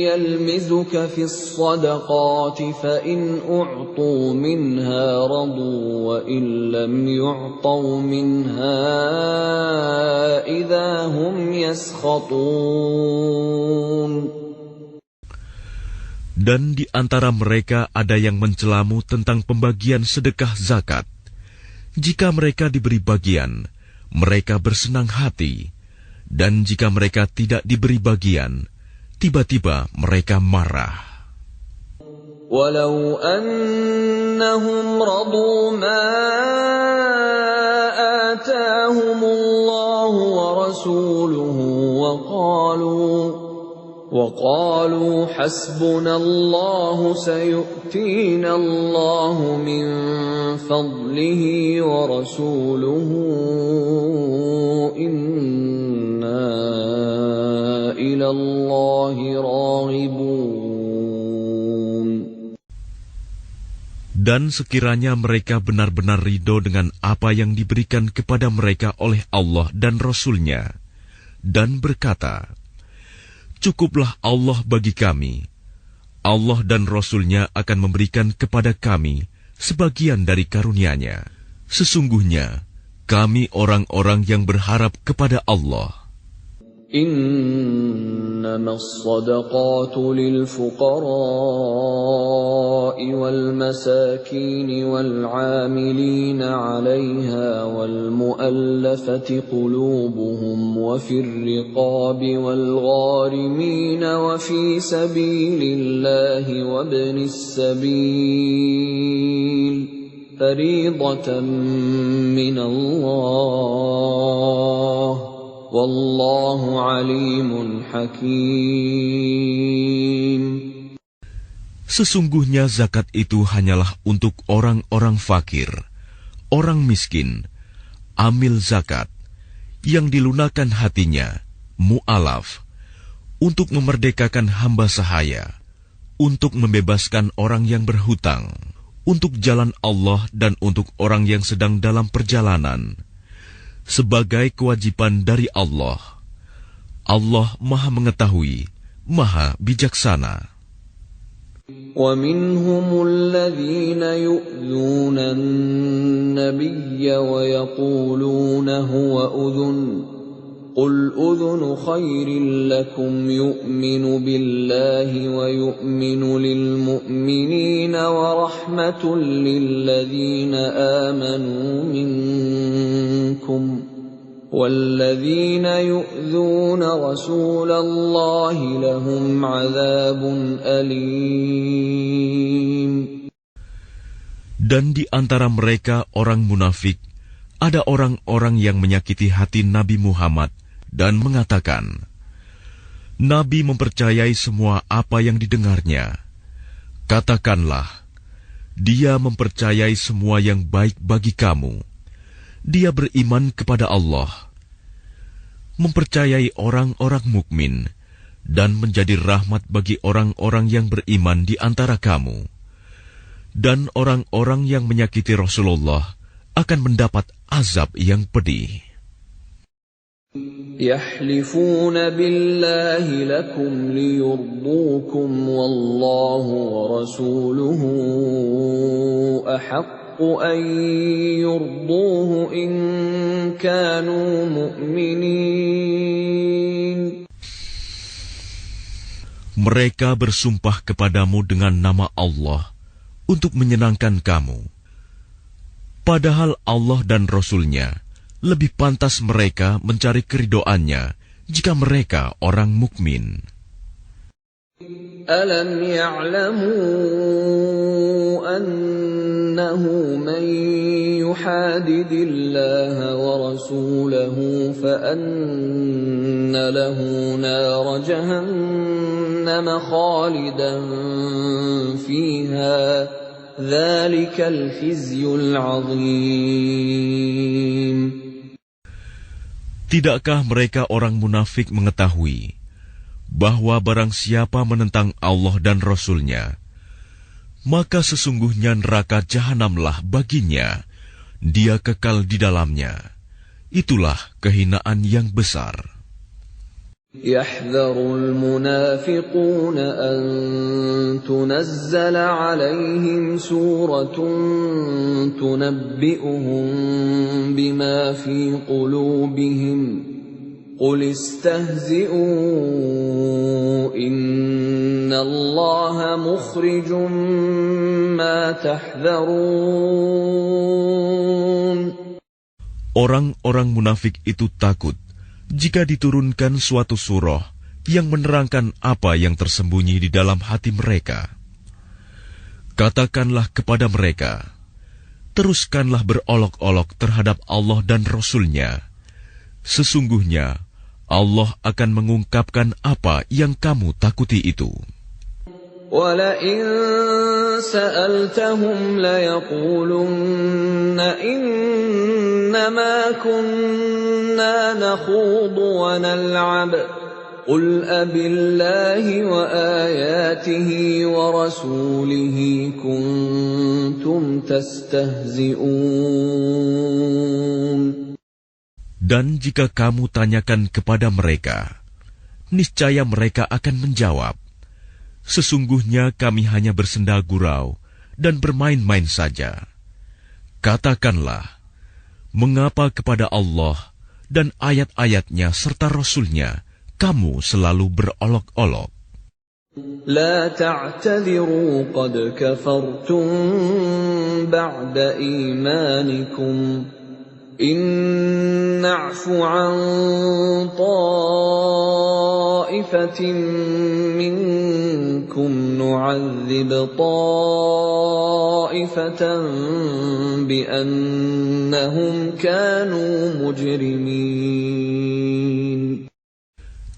يَلْمِزُكَ فِي الصَّدَقَاتِ فَإِنْ أُعْطُوا مِنْهَا رَضُوا وَإِنْ لَمْ يُعْطَوْا مِنْهَا إِذَا هُمْ يَسْخَطُونَ. Dan di antara mereka ada yang mencelamu tentang pembagian sedekah zakat. Jika mereka diberi bagian, mereka bersenang hati. Dan jika mereka tidak diberi bagian, tiba-tiba mereka marah. Walau annahum radu ma atahumullahu wa rasuluhu wa qalu hasbunallahu sayu'tina Allahu min fadlihi wa rasuluhu Dan sekiranya mereka benar-benar ridho dengan apa yang diberikan kepada mereka oleh Allah dan Rasul-Nya, dan berkata, "Cukuplah Allah bagi kami. Allah dan Rasul-Nya akan memberikan kepada kami sebagian dari karunia-Nya. Sesungguhnya, kami orang-orang yang berharap kepada Allah." إنما الصدقات للفقراء والمساكين والعاملين عليها والمؤلفة قلوبهم وفي الرقاب والغارمين وفي سبيل الله وابن السبيل فريضة من الله Wallahu alimun hakim. Sesungguhnya zakat itu hanyalah untuk orang-orang fakir, orang miskin, amil zakat, yang dilunakan hatinya, mu'alaf, untuk memerdekakan hamba sahaya, untuk membebaskan orang yang berhutang, untuk jalan Allah dan untuk orang yang sedang dalam perjalanan, sebagai kewajiban dari Allah. Allah Maha Mengetahui, Maha Bijaksana. وَمِنْهُمُ الَّذِينَ يُؤْذُونَ النَّبِيَّ وَيَقُولُونَ هُوَ أُذُنٌ قُلْ أُذُنُ خَيْرٍ لَكُمْ يُؤْمِنُ بِاللَّهِ وَيُؤْمِنُ لِلْمُؤْمِنِينَ وَرَحْمَةٌ لِلَّذِينَ آمَنُوا مِنكُمْ وَالَّذِينَ يُؤْذُونَ رَسُولَ اللَّهِ لَهُمْ عَذَابٌ أَلِيمٌ. Dan di antara mereka orang munafik, ada orang-orang yang menyakiti hati Nabi Muhammad dan mengatakan, Nabi mempercayai semua apa yang didengarnya. Katakanlah, dia mempercayai semua yang baik bagi kamu. Dia beriman kepada Allah, mempercayai orang-orang mukmin, dan menjadi rahmat bagi orang-orang yang beriman di antara kamu. Dan orang-orang yang menyakiti Rasulullah akan mendapat azab yang pedih. يَحْلِفُونَ بِاللَّهِ لَكُمْ لِيُرْضُوكُمْ وَاللَّهُ وَرَسُولُهُ أَحَقُّ أَن يُرْضُوهُ إِن كَانُوا مُؤْمِنِينَ. Mereka bersumpah kepadamu dengan nama Allah untuk menyenangkan kamu. Padahal Allah dan Rasul-Nya lebih pantas mereka mencari keridhoannya jika mereka orang mukmin. Alam ya'lamu annahu man yuhadidillaha wa rasulahu fa anna lahu nar jahannam khalidan fiha. Dzalikal khizyul 'adzim. Tidakkah mereka orang munafik mengetahui bahwa barang siapa menentang Allah dan Rasul-Nya, maka sesungguhnya neraka jahanamlah baginya, dia kekal di dalamnya. Itulah kehinaan yang besar. يَحْذَرُ الْمُنَافِقُونَ أَن تُنَزَّلَ عَلَيْهِمْ سُورَةٌ تُنَبِّئُهُم بِمَا فِي قُلُوبِهِمْ قُلِ اسْتَهْزِئُوا إِنَّ اللَّهَ مُخْرِجٌ مَّا تَحْذَرُونَ. Orang-orang munafik itu takut jika diturunkan suatu surah yang menerangkan apa yang tersembunyi di dalam hati mereka. Katakanlah kepada mereka, teruskanlah berolok-olok terhadap Allah dan Rasul-Nya. Sesungguhnya Allah akan mengungkapkan apa yang kamu takuti itu. وَلَئِن سَأَلْتَهُمْ لَيَقُولُنَّ إِنَّمَا كُنَّا نَخُوضُ وَنَلْعَبُ قل أبالله وآياته ورسوله كنتم تستهزئون. Dan jika kamu tanyakan kepada mereka, niscaya mereka akan menjawab, sesungguhnya kami hanya bersenda gurau dan bermain-main saja. Katakanlah, mengapa kepada Allah dan ayat-ayatnya serta Rasul-Nya kamu selalu berolok-olok? لا تعتذروا قد كفرتم بعد إيمانكم إن نعف عن طائفة منكم نعذب طائفة بأنهم كانوا مجرمين.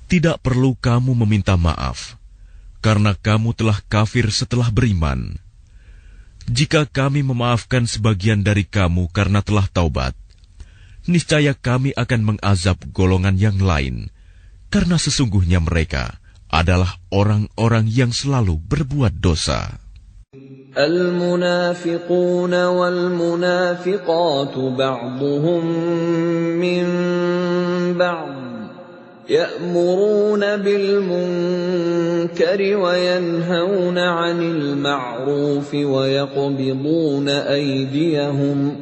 Tidak perlu kamu meminta maaf, karena kamu telah kafir setelah beriman. Jika kami memaafkan sebagian dari kamu karena telah taubat, niscaya kami akan mengazab golongan yang lain, karena sesungguhnya mereka adalah orang-orang yang selalu berbuat dosa. المنافقون والمنافقات بعضهم من بعض يأمرون بالمنكر وينهون عن المعروف ويقبضون أيديهم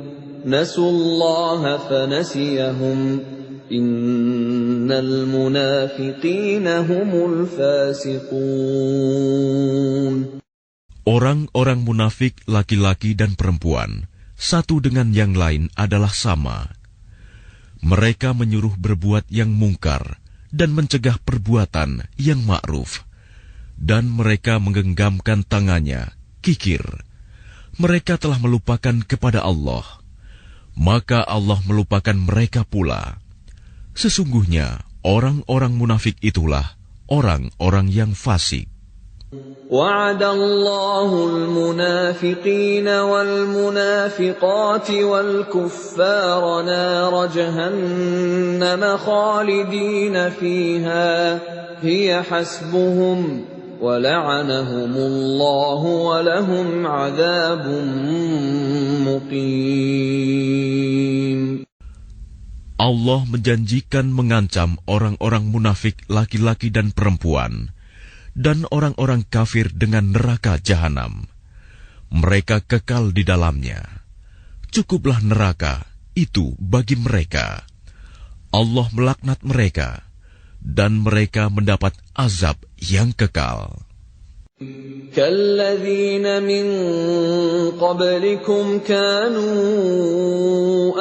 نسوا الله فنسيهم إن المنافقين هم الفاسقون. Orang-orang munafik laki-laki dan perempuan, satu dengan yang lain adalah sama. Mereka menyuruh berbuat yang mungkar dan mencegah perbuatan yang ma'ruf. Dan mereka menggenggamkan tangannya, kikir. Mereka telah melupakan kepada Allah. Maka Allah melupakan mereka pula. Sesungguhnya orang-orang munafik itulah orang-orang yang fasik. وعد الله المنافقين والمنافقات والكفار نار جهنم خالدين فيها هي حسبهم ولعنهم الله ولهم عذاب مقيم. Allah menjanjikan mengancam orang-orang munafik laki-laki dan perempuan dan orang-orang kafir dengan neraka jahanam. Mereka kekal di dalamnya. Cukuplah neraka itu bagi mereka. Allah melaknat mereka, dan mereka mendapat azab yang kekal. كالذين من قبلكم كانوا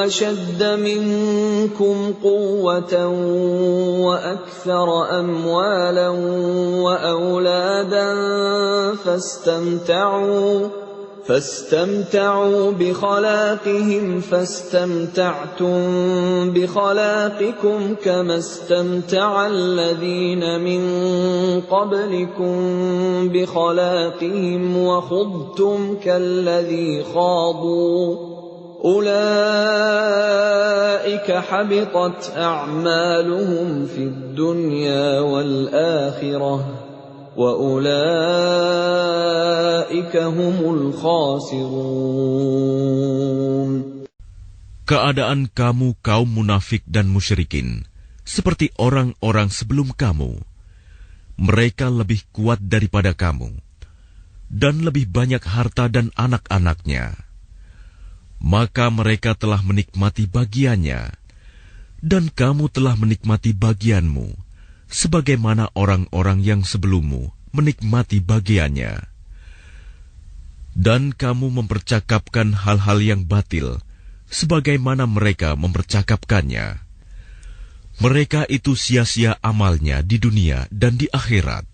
أشد منكم قوة وأكثر أموالا وأولادا فاستمتعوا بخلاقهم فاستمتعتم بخلاقكم كما استمتع الذين من قبلكم بخلاقهم وخضتم كالذي خاضوا أولئك حبطت أعمالهم في الدنيا والآخرة وَأُولَئِكَ هُمُ الْخَاسِرُونَ. Keadaan kamu kaum munafik dan musyrikin seperti orang-orang sebelum kamu. Mereka lebih kuat daripada kamu dan lebih banyak harta dan anak-anaknya. Maka mereka telah menikmati bagiannya dan kamu telah menikmati bagianmu, sebagaimana orang-orang yang sebelummu menikmati bagiannya. Dan kamu mempercakapkan hal-hal yang batil, sebagaimana mereka mempercakapkannya. Mereka itu sia-sia amalnya di dunia dan di akhirat.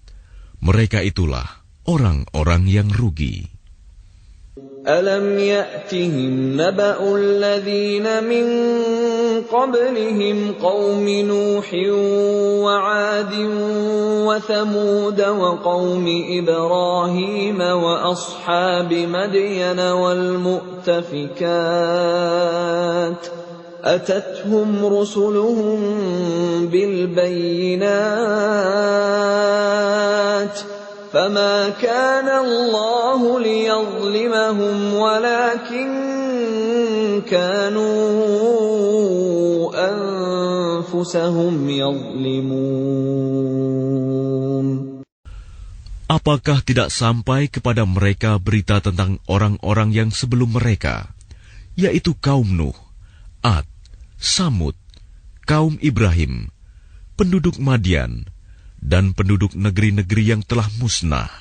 Mereka itulah orang-orang yang rugi. أَلَمْ يَأْتِهِمْ نَبَأُ الَّذِينَ مِنْ قَبْلِهِمْ قَوْمِ نُوحٍ وَعَادٍ وَثَمُودَ وَقَوْمِ إِبْرَاهِيمَ وَأَصْحَابِ مَدْيَنَ وَالْمُؤْتَفِكَاتِ أتتهم رسلهم بالبينات فما كان الله ليظلمهم ولكن كانوا أنفسهم يظلمون. Apakah tidak sampai kepada mereka berita tentang orang-orang yang sebelum mereka, yaitu kaum Nuh, Ad, Samud, kaum Ibrahim, penduduk Madian, dan penduduk negeri-negeri yang telah musnah?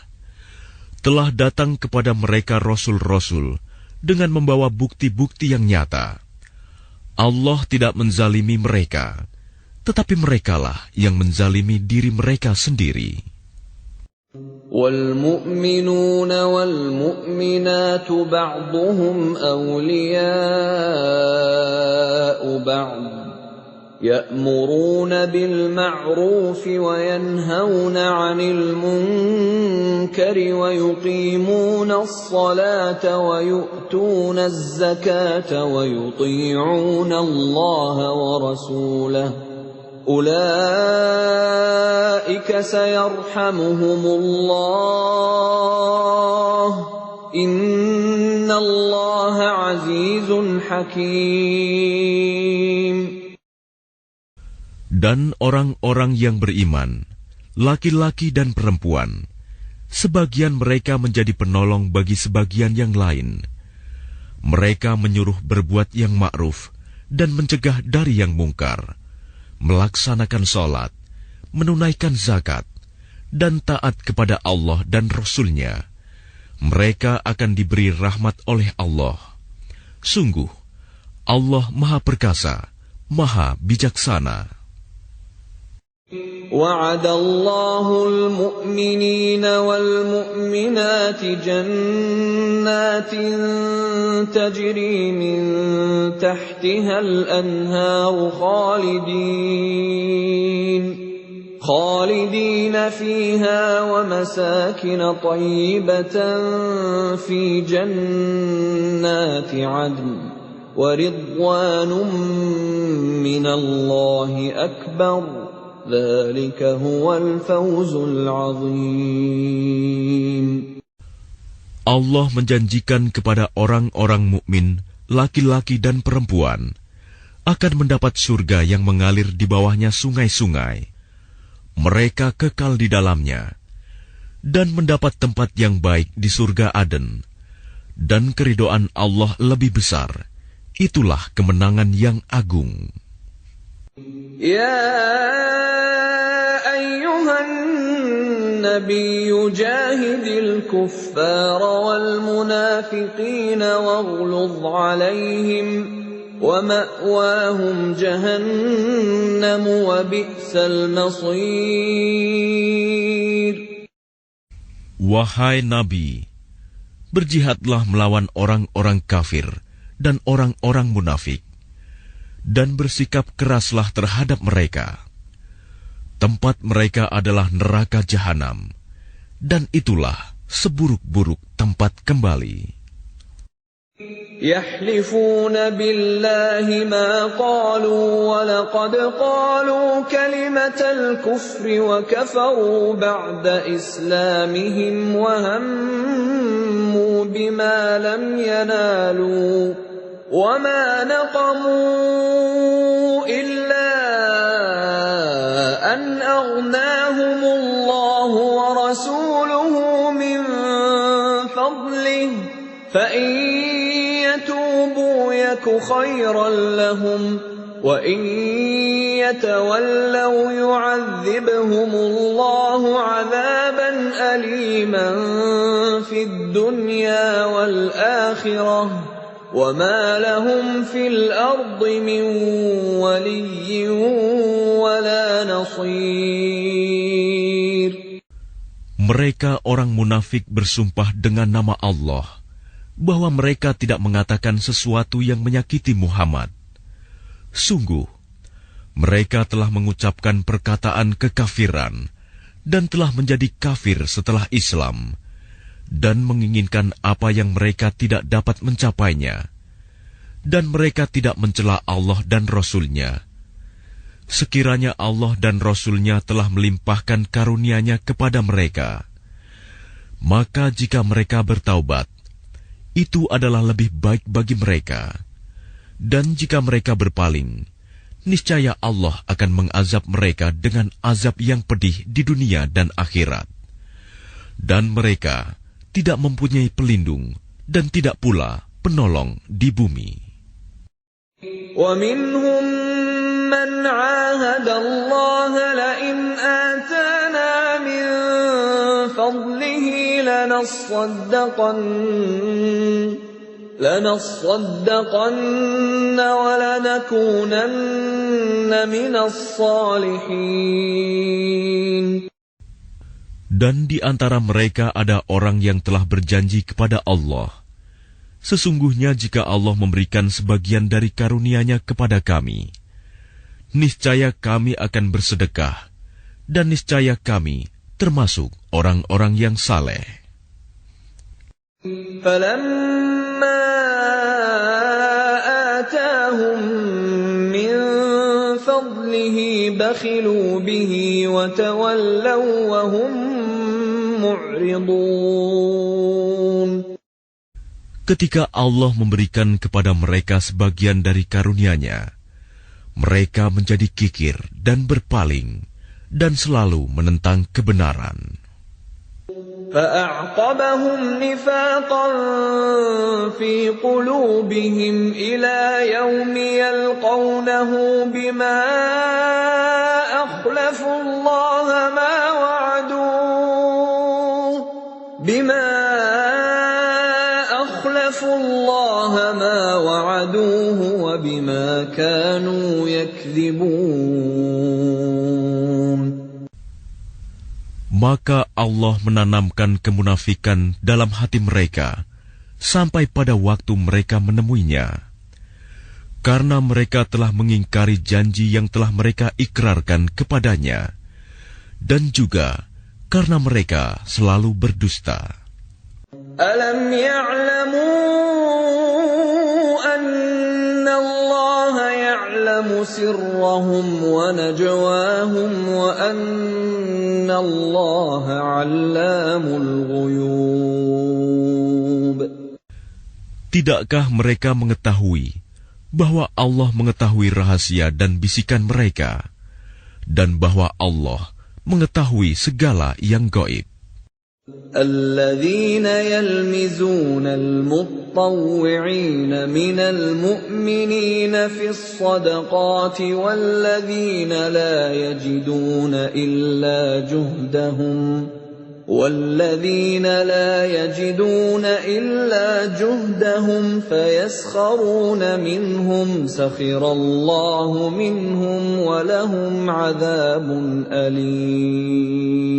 Telah datang kepada mereka rasul-rasul dengan membawa bukti-bukti yang nyata. Allah tidak menzalimi mereka, tetapi merekalah yang menzalimi diri mereka sendiri. وَالْمُؤْمِنُونَ وَالْمُؤْمِنَاتُ بَعْضُهُمْ أَوْلِيَاءُ بَعْضٍ يَأْمُرُونَ بِالْمَعْرُوفِ وَيَنْهَوْنَ عَنِ الْمُنكَرِ وَيُقِيمُونَ الصَّلَاةَ وَيُؤْتُونَ الزَّكَاةَ وَيُطِيعُونَ اللَّهَ وَرَسُولَهُ أولئك سيرحمهم الله إن الله عزيز حكيم. Dan orang-orang yang beriman, laki-laki dan perempuan, sebagian mereka menjadi penolong bagi sebagian yang lain. Mereka menyuruh berbuat yang ma'ruf dan mencegah dari yang mungkar, melaksanakan sholat, menunaikan zakat, dan taat kepada Allah dan Rasul-Nya. Mereka akan diberi rahmat oleh Allah. Sungguh, Allah Maha Perkasa, Maha Bijaksana. وعد الله المؤمنين والمؤمنات جنات تجري من تحتها الأنهار خالدين فيها ومساكن طيبة في جنات عدن ورضوان من الله أكبر ذلك هو الفوز العظيم. Allah menjanjikan kepada orang-orang mukmin, laki-laki dan perempuan, akan mendapat surga yang mengalir di bawahnya sungai-sungai. Mereka kekal di dalamnya, dan mendapat tempat yang baik di surga Aden. Dan keridhaan Allah lebih besar. Itulah kemenangan yang agung. يا أيها النبي جاهد الكفار والمنافقين واغلظ عليهم ومأواهم جهنم وبئس المصير. Wahai Nabi, berjihadlah melawan orang-orang kafir dan orang-orang munafik, dan bersikap keraslah terhadap mereka. Tempat mereka adalah neraka Jahanam, dan itulah seburuk-buruk tempat kembali. يحلفون بالله ما قالوا ولقد قالوا كلمة الكفر وكفروا بعد إسلامهم وهموا بما لم ينالوا وما نقموا إلا أن أغناهم الله ورسوله من فضله فإن يتوبوا يك خيرا لهم وإن يتولوا يعذبهم الله عذابا أليما في الدنيا والآخرة وما لهم في الأرض من ولي ولا نصير. Mereka orang munafik bersumpah dengan nama Allah bahwa mereka tidak mengatakan sesuatu yang menyakiti Muhammad. Sungguh, mereka telah mengucapkan perkataan kekafiran dan telah menjadi kafir setelah Islam, dan menginginkan apa yang mereka tidak dapat mencapainya. dan mereka tidak mencela Allah dan Rasul-Nya. Sekiranya Allah dan Rasul-Nya telah melimpahkan karunia-Nya kepada mereka, maka jika mereka bertaubat, itu adalah lebih baik bagi mereka. Dan jika mereka berpaling, niscaya Allah akan mengazab mereka dengan azab yang pedih di dunia dan akhirat. Dan mereka tidak mempunyai pelindung dan tidak pula penolong di bumi. وَمِنْهُمْ مَنْ عَاهَدَ اللَّهَ لَئِنْ آتَانَا مِنْ فَضْلِهِ لَنَصَّدَّقَنَّ وَلَنَكُونَنَّ مِنَ الصَّالِحِينَ. Dan di antara mereka ada orang yang telah berjanji kepada Allah, sesungguhnya jika Allah memberikan sebagian dari karunia-Nya kepada kami, niscaya kami akan bersedekah, dan niscaya kami termasuk orang-orang yang saleh. فَلَمَّا آتَاهُم مِّن فَضْلِهِ بَخِلُوا بِهِ وَتَوَلَّوْا وَهُم مُّعْرِضُونَ. Ketika Allah memberikan kepada mereka sebagian dari karunia-Nya, mereka menjadi kikir dan berpaling, dan selalu menentang kebenaran. فَأَعْقَبَهُمْ نِفَاقًا فِي قُلُوبِهِمْ إِلَى يَوْمِ يَلْقَوْنَهُ بِمَا أَخْلَفُوا اللَّهَ مَا وَعَدُوهُ وَبِمَا كَانُوا يَكْذِبُونَ. Maka Allah menanamkan kemunafikan dalam hati mereka sampai pada waktu mereka menemuinya, karena mereka telah mengingkari janji yang telah mereka ikrarkan kepadanya, dan juga karena mereka selalu berdusta. Alam ya'lamu anna Allah ya'lamu sirrahum wa najwahum wa anna Allah 'allamul ghuyub. Tidakkah mereka mengetahui bahwa Allah mengetahui rahasia dan bisikan mereka, dan bahwa Allah mengetahui segala yang gaib? الذين يلمزون المطوعين من المؤمنين في الصدقات والذين لا يجدون إلا جهدهم فيسخرون منهم سخر الله منهم ولهم عذاب أليم.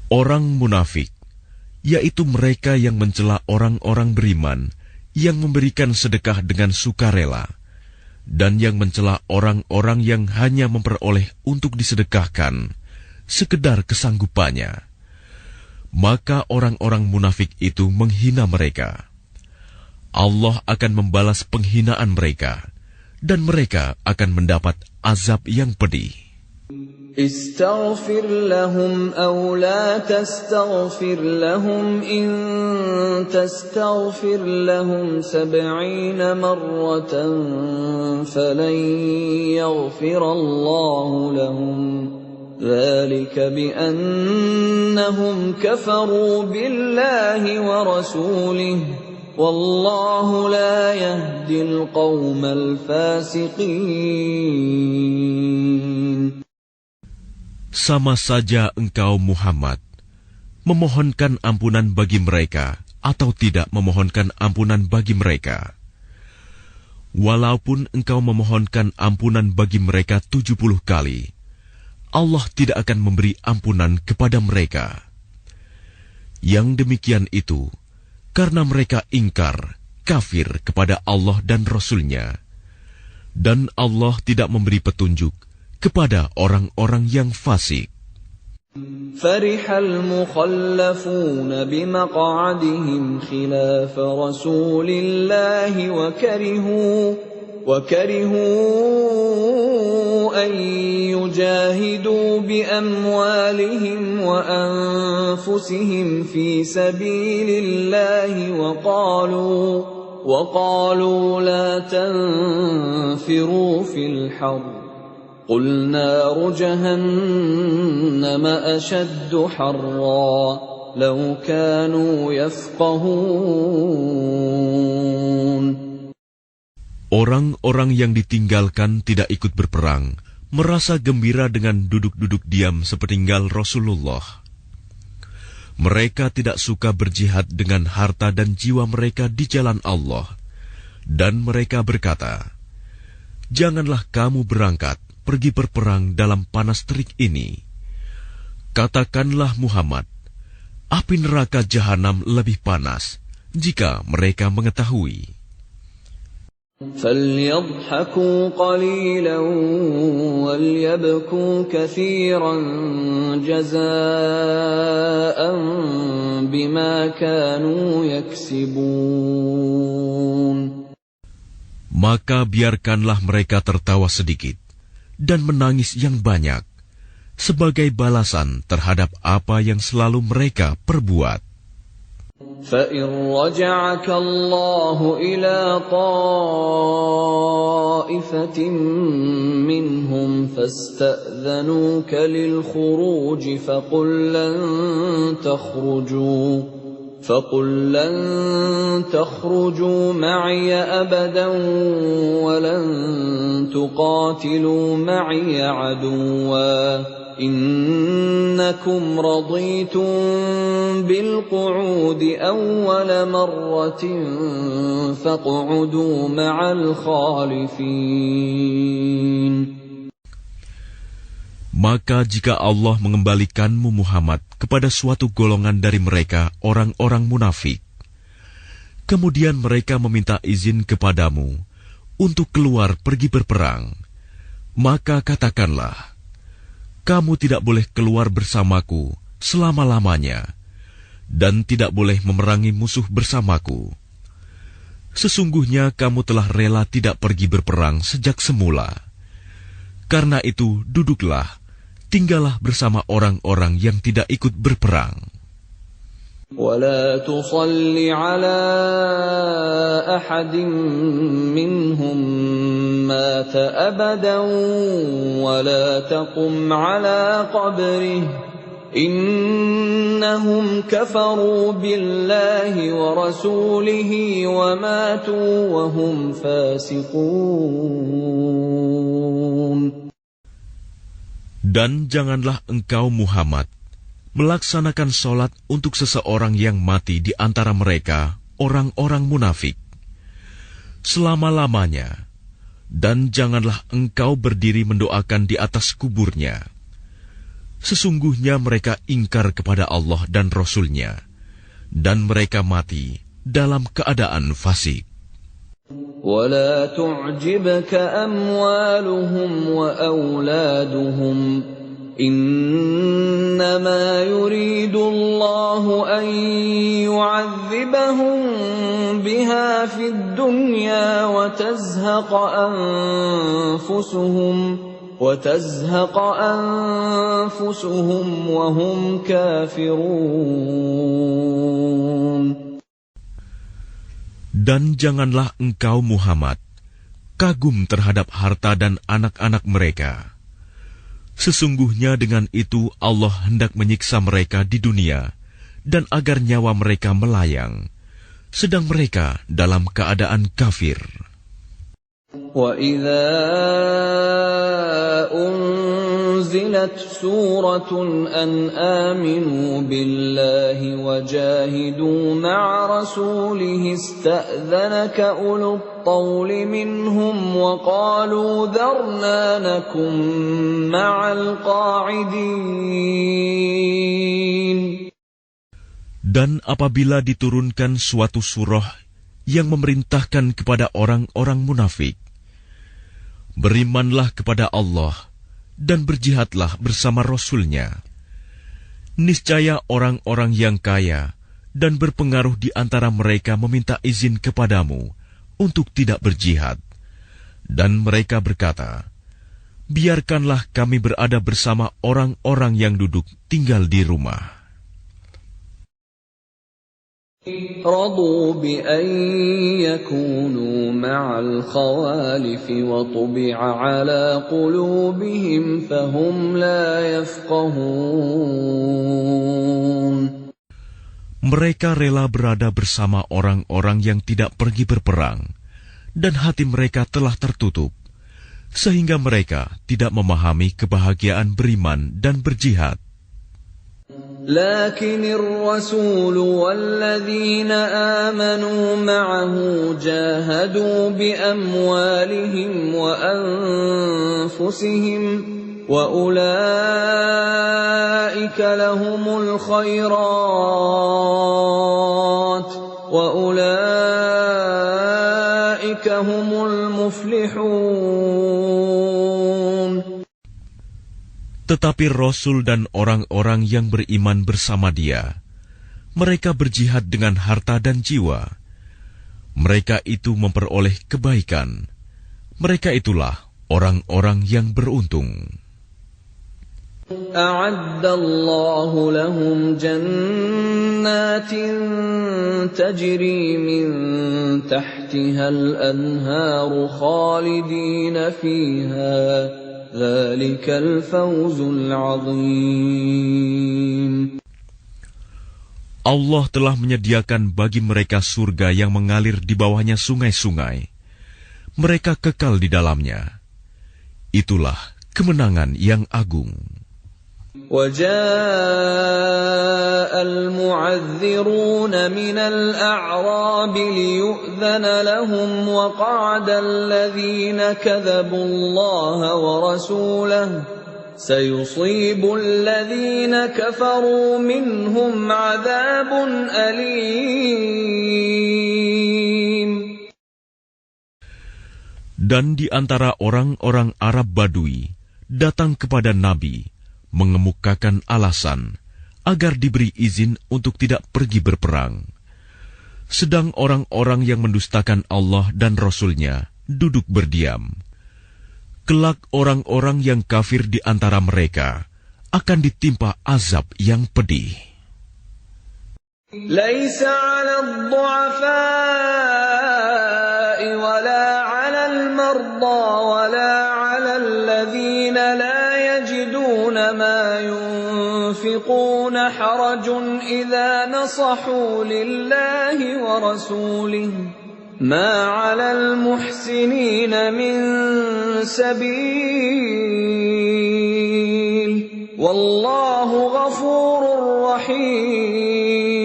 Orang munafik, yaitu mereka yang mencela orang-orang beriman yang memberikan sedekah dengan sukarela, dan yang mencela orang-orang yang hanya memperoleh untuk disedekahkan sekedar kesanggupannya, maka orang-orang munafik itu menghina mereka. Allah akan membalas penghinaan mereka, dan mereka akan mendapat azab yang pedih. استغفر لهم أو لا تستغفر لهم إن تستغفر لهم 70 مرة فلن يغفر الله لهم ذلك بأنهم كفروا بالله ورسوله والله لا يهدي القوم الفاسقين. Sama saja engkau Muhammad memohonkan ampunan bagi mereka atau tidak memohonkan ampunan bagi mereka. Walaupun engkau memohonkan ampunan bagi mereka 70 kali, Allah tidak akan memberi ampunan kepada mereka. Yang demikian itu karena mereka ingkar, kafir kepada Allah dan Rasul-Nya, dan Allah tidak memberi petunjuk kepada orang-orang yang fasik. فرح المخلفون بمقعدهم خلاف رسول الله وكرهوا أن يجاهدوا بأموالهم وأنفسهم في سبيل الله وقالوا لا تنفروا في الحر قل نار جهنم أشد حرا لو كانوا يفقهون. Orang-orang yang ditinggalkan tidak ikut berperang, merasa gembira dengan duduk-duduk diam sepeninggal Rasulullah. Mereka tidak suka berjihad dengan harta dan jiwa mereka di jalan Allah. Dan mereka berkata, "Janganlah kamu berangkat pergi berperang dalam panas terik ini." Katakanlah Muhammad, api neraka jahanam lebih panas jika mereka mengetahui. فَلْيَضْحَكُوا قَلِيلًا وَلْيَبْكُوا كَثِيرًا جَزَاءً بِمَا كَانُوا يَكْسِبُونَ. Maka biarkanlah mereka tertawa sedikit dan menangis yang banyak sebagai balasan terhadap apa yang selalu mereka perbuat. فَإِنْ رَجَعَكَ اللَّهُ إِلَى طَائِفَةٍ مِّنْهُمْ فَاسْتَأْذَنُوكَ لِلْخُرُوجِ فَقُلْ لَنْ تَخْرُجُوا مَعِيَ أَبَدًا وَلَنْ تُقَاتِلُوا مَعِيَ عَدُوًّا إِنَّكُمْ رَضِيتُمْ بِالْقُعُودِ أَوَّلَ مَرَّةٍ فَاقْعُدُوا مَعَ الْخَالِفِينَ. Maka jika Allah mengembalikanmu Muhammad kepada suatu golongan dari mereka, orang-orang munafik, kemudian mereka meminta izin kepadamu untuk keluar pergi berperang, maka katakanlah, kamu tidak boleh keluar bersamaku selama-lamanya, dan tidak boleh memerangi musuh bersamaku. Sesungguhnya kamu telah rela tidak pergi berperang sejak semula. Karena itu duduklah, tinggallah bersama orang-orang yang tidak ikut berperang. وَلَا تُصَلِّ عَلَى أَحَدٍ مِّنْهُمْ مَاتَ أَبَدًا وَلَا تَقُمْ عَلَى قَبْرِهِ إِنَّهُمْ كَفَرُوا بِاللَّهِ وَرَسُولِهِ وَمَاتُوا وَهُمْ فَاسِقُونَ. Dan janganlah engkau Muhammad melaksanakan sholat untuk seseorang yang mati di antara mereka, orang-orang munafik, selama-lamanya. Dan janganlah engkau berdiri mendoakan di atas kuburnya. Sesungguhnya mereka ingkar kepada Allah dan Rasul-Nya, dan mereka mati dalam keadaan fasik. وَلَا تُعْجِبْكَ أَمْوَالُهُمْ وَأَوْلَادُهُمْ إِنَّمَا يُرِيدُ اللَّهُ أَن يُعَذِّبَهُم بِهَا فِي الدُّنْيَا وَتَزْهَقَ أَنفُسُهُمْ وَهُمْ كَافِرُونَ. Dan janganlah engkau Muhammad kagum terhadap harta dan anak-anak mereka. Sesungguhnya dengan itu Allah hendak menyiksa mereka di dunia dan agar nyawa mereka melayang, sedang mereka dalam keadaan kafir. وَإِذَا أُنْزِلَتْ سُورَةٌ أَنْ آمِنُوا بِاللَّهِ وَجَاهِدُوا مَعَ رَسُولِهِ اسْتَأْذَنَكَ أُولُو الطَّوْلِ مِنْهُمْ وَقَالُوا ذَرْنَا نَكُنْ مَعَ الْقَاعِدِينَ. Dan apabila diturunkan suatu surah yang memerintahkan kepada orang-orang munafik, berimanlah kepada Allah dan berjihadlah bersama Rasul-Nya. Niscaya orang-orang yang kaya dan berpengaruh di antara mereka meminta izin kepadamu untuk tidak berjihad. Dan mereka berkata, biarkanlah kami berada bersama orang-orang yang duduk tinggal di rumah. رضوا بأن يكونوا مع الخوالف وطبع على قلوبهم فهم لا يفقهون. Mereka rela berada bersama orang-orang yang tidak pergi berperang, dan hati mereka telah tertutup, sehingga mereka tidak memahami kebahagiaan beriman dan berjihad. لكن الرسول والذين آمنوا معه جاهدوا بأموالهم وأنفسهم وأولئك لهم الخيرات وأولئك هم المفلحون. Tetapi Rasul dan orang-orang yang beriman bersama dia, mereka berjihad dengan harta dan jiwa. Mereka itu memperoleh kebaikan. Mereka itulah orang-orang yang beruntung. A'addallahu lahum jannatin tajri min tahtiha al-anharu khalidina fiha. Dzalikal fawzul 'adzim. Allah telah menyediakan bagi mereka surga yang mengalir di bawahnya sungai-sungai. Mereka kekal di dalamnya. Itulah kemenangan yang agung. وَجَاءَ الْمُعَذِّرُونَ مِنَ الْأَعْرَابِ لِيُؤْذَنَ لَهُمْ وَقَعَدَ الَّذِينَ كَذَبُوا اللَّهَ وَرَسُولَهُ سَيُصِيبُ الَّذِينَ كَفَرُوا مِنْهُمْ عَذَابٌ أَلِيمٌ. Dan di antara orang-orang Arab Badui datang kepada Nabi mengemukakan alasan agar diberi izin untuk tidak pergi berperang. Sedang orang-orang yang mendustakan Allah dan Rasul-Nya duduk berdiam. Kelak orang-orang yang kafir di antara mereka akan ditimpa azab yang pedih. Laisa 'alal du'afa'i wala 'alal marda wala 'alal ladzina la yajiduna ma yunfiquna harajun idza nasahu lillahi wa rasulihi ما على المحسنين من سبيل والله غفور رحيم.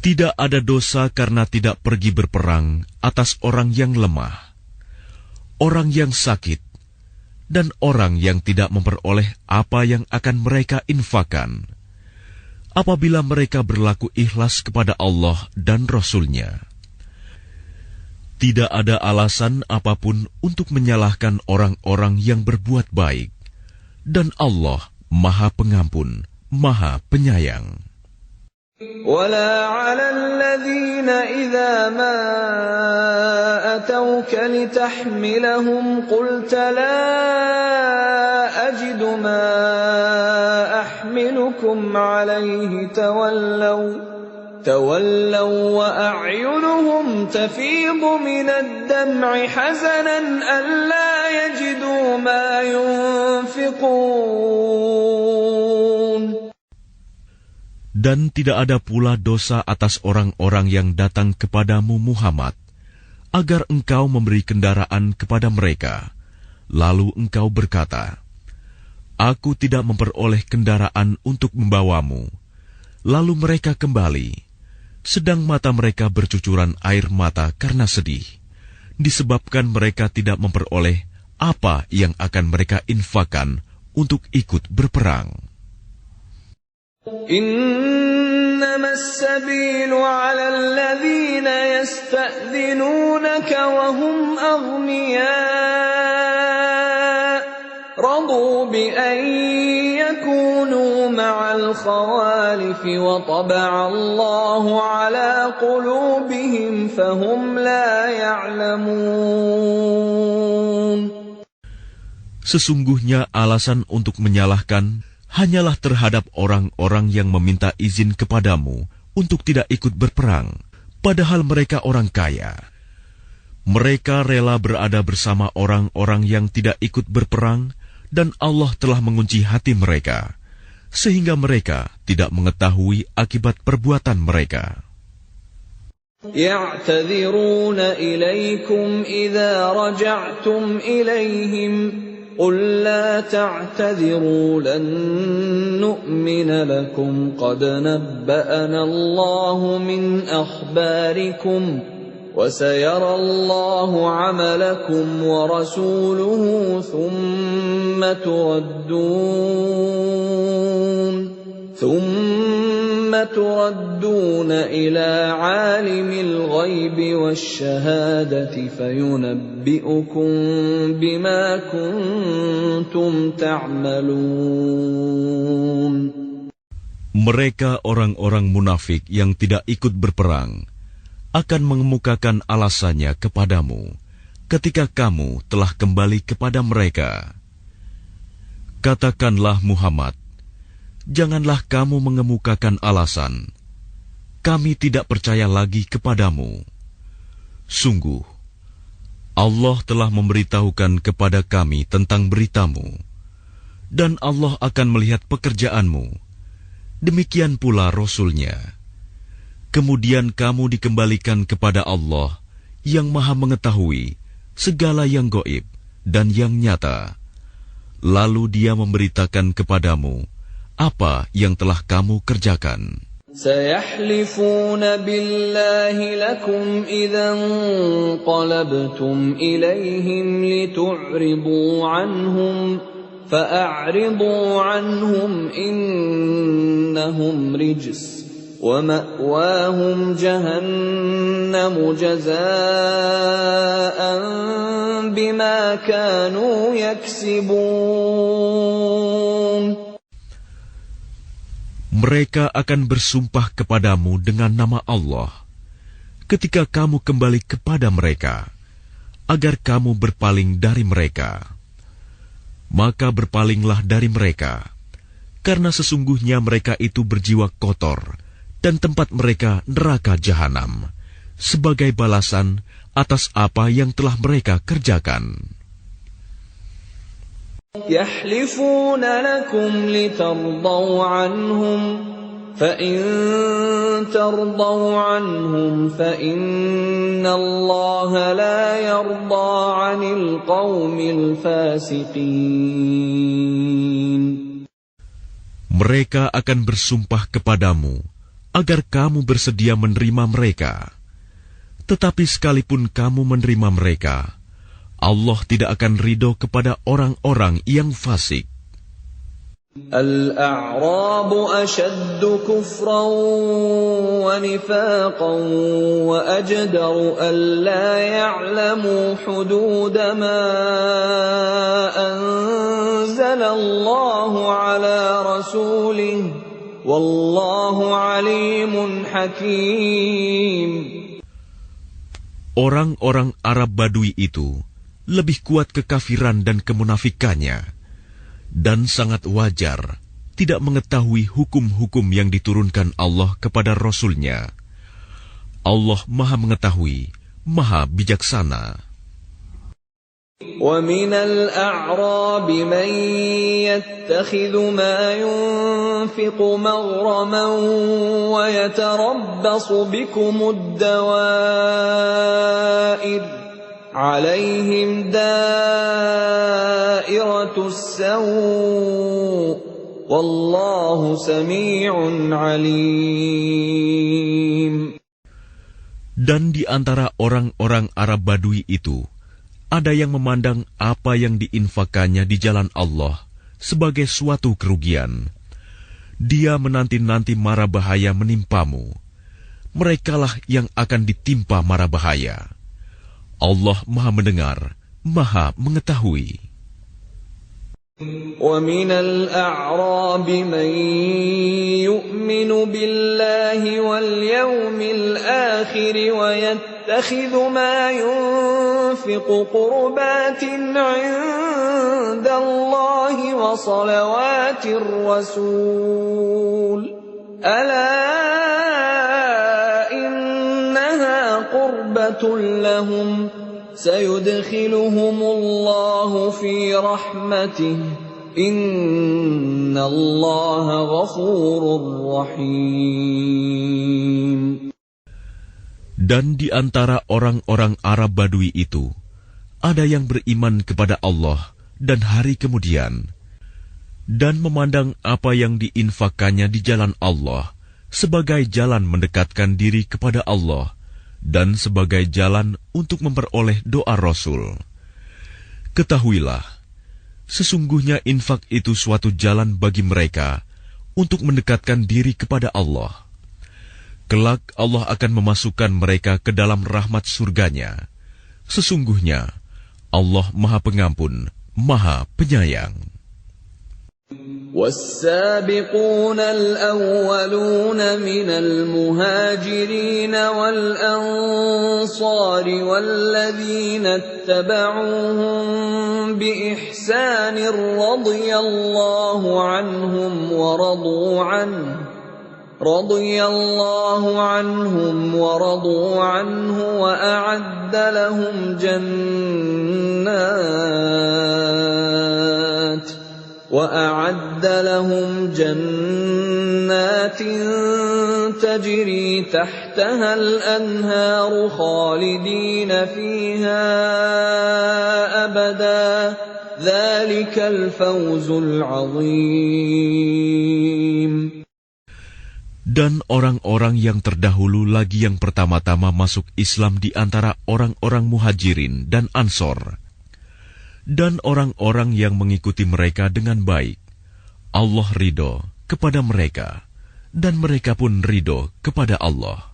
Tidak ada dosa karena tidak pergi berperang atas orang yang lemah, orang yang sakit, dan orang yang tidak memperoleh apa yang akan mereka infakkan, apabila mereka berlaku ikhlas kepada Allah dan Rasul-Nya. Tidak ada alasan apapun untuk menyalahkan orang-orang yang berbuat baik, dan Allah Maha Pengampun, Maha Penyayang. ولا على الذين إذا ما أتوك لتحملهم قلت لا أجد ما أحملكم عليه تولوا وأعينهم تفيض من الدمع حزنا ألا يجدوا ما ينفقون. Dan tidak ada pula dosa atas orang-orang yang datang kepadamu Muhammad, agar engkau memberi kendaraan kepada mereka. Lalu engkau berkata, Aku tidak memperoleh kendaraan untuk membawamu. Lalu mereka kembali, sedang mata mereka bercucuran air mata karena sedih, disebabkan mereka tidak memperoleh apa yang akan mereka infakkan untuk ikut berperang. إنما السبيل على الذين يستأذنونك وهم أغنياء رضوا بأن يكونوا مع الخوالف وطبع الله على قلوبهم فهم لا يعلمون. Sesungguhnya alasan untuk menyalahkan hanyalah terhadap orang-orang yang meminta izin kepadamu untuk tidak ikut berperang, padahal mereka orang kaya. Mereka rela berada bersama orang-orang yang tidak ikut berperang, dan Allah telah mengunci hati mereka, sehingga mereka tidak mengetahui akibat perbuatan mereka. يعتذرون إليكم إذا رجعتم إليهم قل لا تعتذروا لن نؤمن لكم قد نبأنا الله من أخباركم وسيرى الله عملكم ورسوله ثم تردون إلى عالم الغيب والشهادة فينبئكم بما كنتم تعملون. Mereka orang-orang munafik yang tidak ikut berperang akan mengemukakan alasannya kepadamu ketika kamu telah kembali kepada mereka. Katakanlah Muhammad, janganlah kamu mengemukakan alasan, kami tidak percaya lagi kepadamu. Sungguh, Allah telah memberitahukan kepada kami tentang beritamu, dan Allah akan melihat pekerjaanmu. Demikian pula Rasul-Nya. Kemudian kamu dikembalikan kepada Allah yang Maha Mengetahui segala yang gaib dan yang nyata. Lalu Dia memberitakan kepadamu apa yang telah kamu kerjakan. سيحلفون بالله لكم إذا انقلبتم إليهم لتعرضوا عنهم فأعرضوا عنهم إنهم رجس ومأواهم جهنم جزاء بما كانوا يكسبون. Mereka akan bersumpah kepadamu dengan nama Allah ketika kamu kembali kepada mereka, agar kamu berpaling dari mereka. Maka berpalinglah dari mereka, karena sesungguhnya mereka itu berjiwa kotor, dan tempat mereka neraka jahanam, sebagai balasan atas apa yang telah mereka kerjakan. يحلفون لكم لترضوا عنهم فإن ترضوا عنهم فإن الله لا يرضى عن القوم الفاسقين. Mereka akan bersumpah kepadamu agar kamu bersedia menerima mereka. Tetapi sekalipun kamu menerima mereka, Allah tidak akan ridho kepada orang-orang yang fasik. الأعراب أشد كفرا ونفاقا وأجدر ألا يعلموا حدود ما أنزل الله على رسوله والله عليم حكيم. Orang-orang Arab Badui itu lebih kuat kekafiran dan kemunafikannya, dan sangat wajar tidak mengetahui hukum-hukum yang diturunkan Allah kepada Rasul-Nya. Allah Maha Mengetahui, Maha Bijaksana. وَمِنَ الْأَعْرَابِ مَنْ يَتَّخِذُ مَا يُنْفِقُ مَغْرَمًا وَيَتَرَبَّصُ بِكُمُ الدَّوَائِرَ عَلَيْهِمْ دَائِرَةُ السَّوْءِ وَاللَّهُ سَمِيعٌ عَلِيمٌ. Dan di antara orang-orang Arab Badui itu, ada yang memandang apa yang diinfakannya di jalan Allah sebagai suatu kerugian. Dia menanti-nanti mara bahaya menimpamu. Merekalah yang akan ditimpa mara bahaya. Allah Maha Mendengar, Maha Mengetahui. وَمِنَ الْأَعْرَابِ مَن يُؤْمِنُ بِاللَّهِ وَالْيَوْمِ الْآخِرِ وَيَتَّخِذُ مَا يُنفِقُ قُرُبَاتٍ عِندَ اللَّهِ وَصَلَوَاتِ الرَّسُولِ أَلَا إِنَّهَا قُرْبَةٌ لَّهُمْ سَيُدْخِلُهُمُ اللَّهُ فِي رَحْمَتِهِ إِنَّ اللَّهَ غَفُورٌ رَّحِيمٌ. Dan di antara orang-orang Arab Badui itu, ada yang beriman kepada Allah dan hari kemudian, dan memandang apa yang diinfakkannya di jalan Allah sebagai jalan mendekatkan diri kepada Allah, dan sebagai jalan untuk memperoleh doa Rasul. Ketahuilah, sesungguhnya infak itu suatu jalan bagi mereka untuk mendekatkan diri kepada Allah. Kelak Allah akan memasukkan mereka ke dalam rahmat surganya. Sesungguhnya Allah Maha Pengampun, Maha Penyayang. وَالسَّابِقُونَ الْأَوَّلُونَ مِنَ الْمُهَاجِرِينَ وَالْأَنصَارِ وَالَّذِينَ اتَّبَعُوهُم بِإِحْسَانٍ رَّضِيَ اللَّهُ عَنْهُمْ وَرَضُوا عَنْهُ وَأَعَدَّ لهم جنات تجري تحتها الأنهار خالدين فيها أبدا ذلك الفوز العظيم. Dan orang-orang yang terdahulu lagi yang pertama-tama masuk Islam di antara orang-orang Muhajirin dan Ansor, dan orang-orang yang mengikuti mereka dengan baik, Allah ridho kepada mereka, dan mereka pun ridho kepada Allah.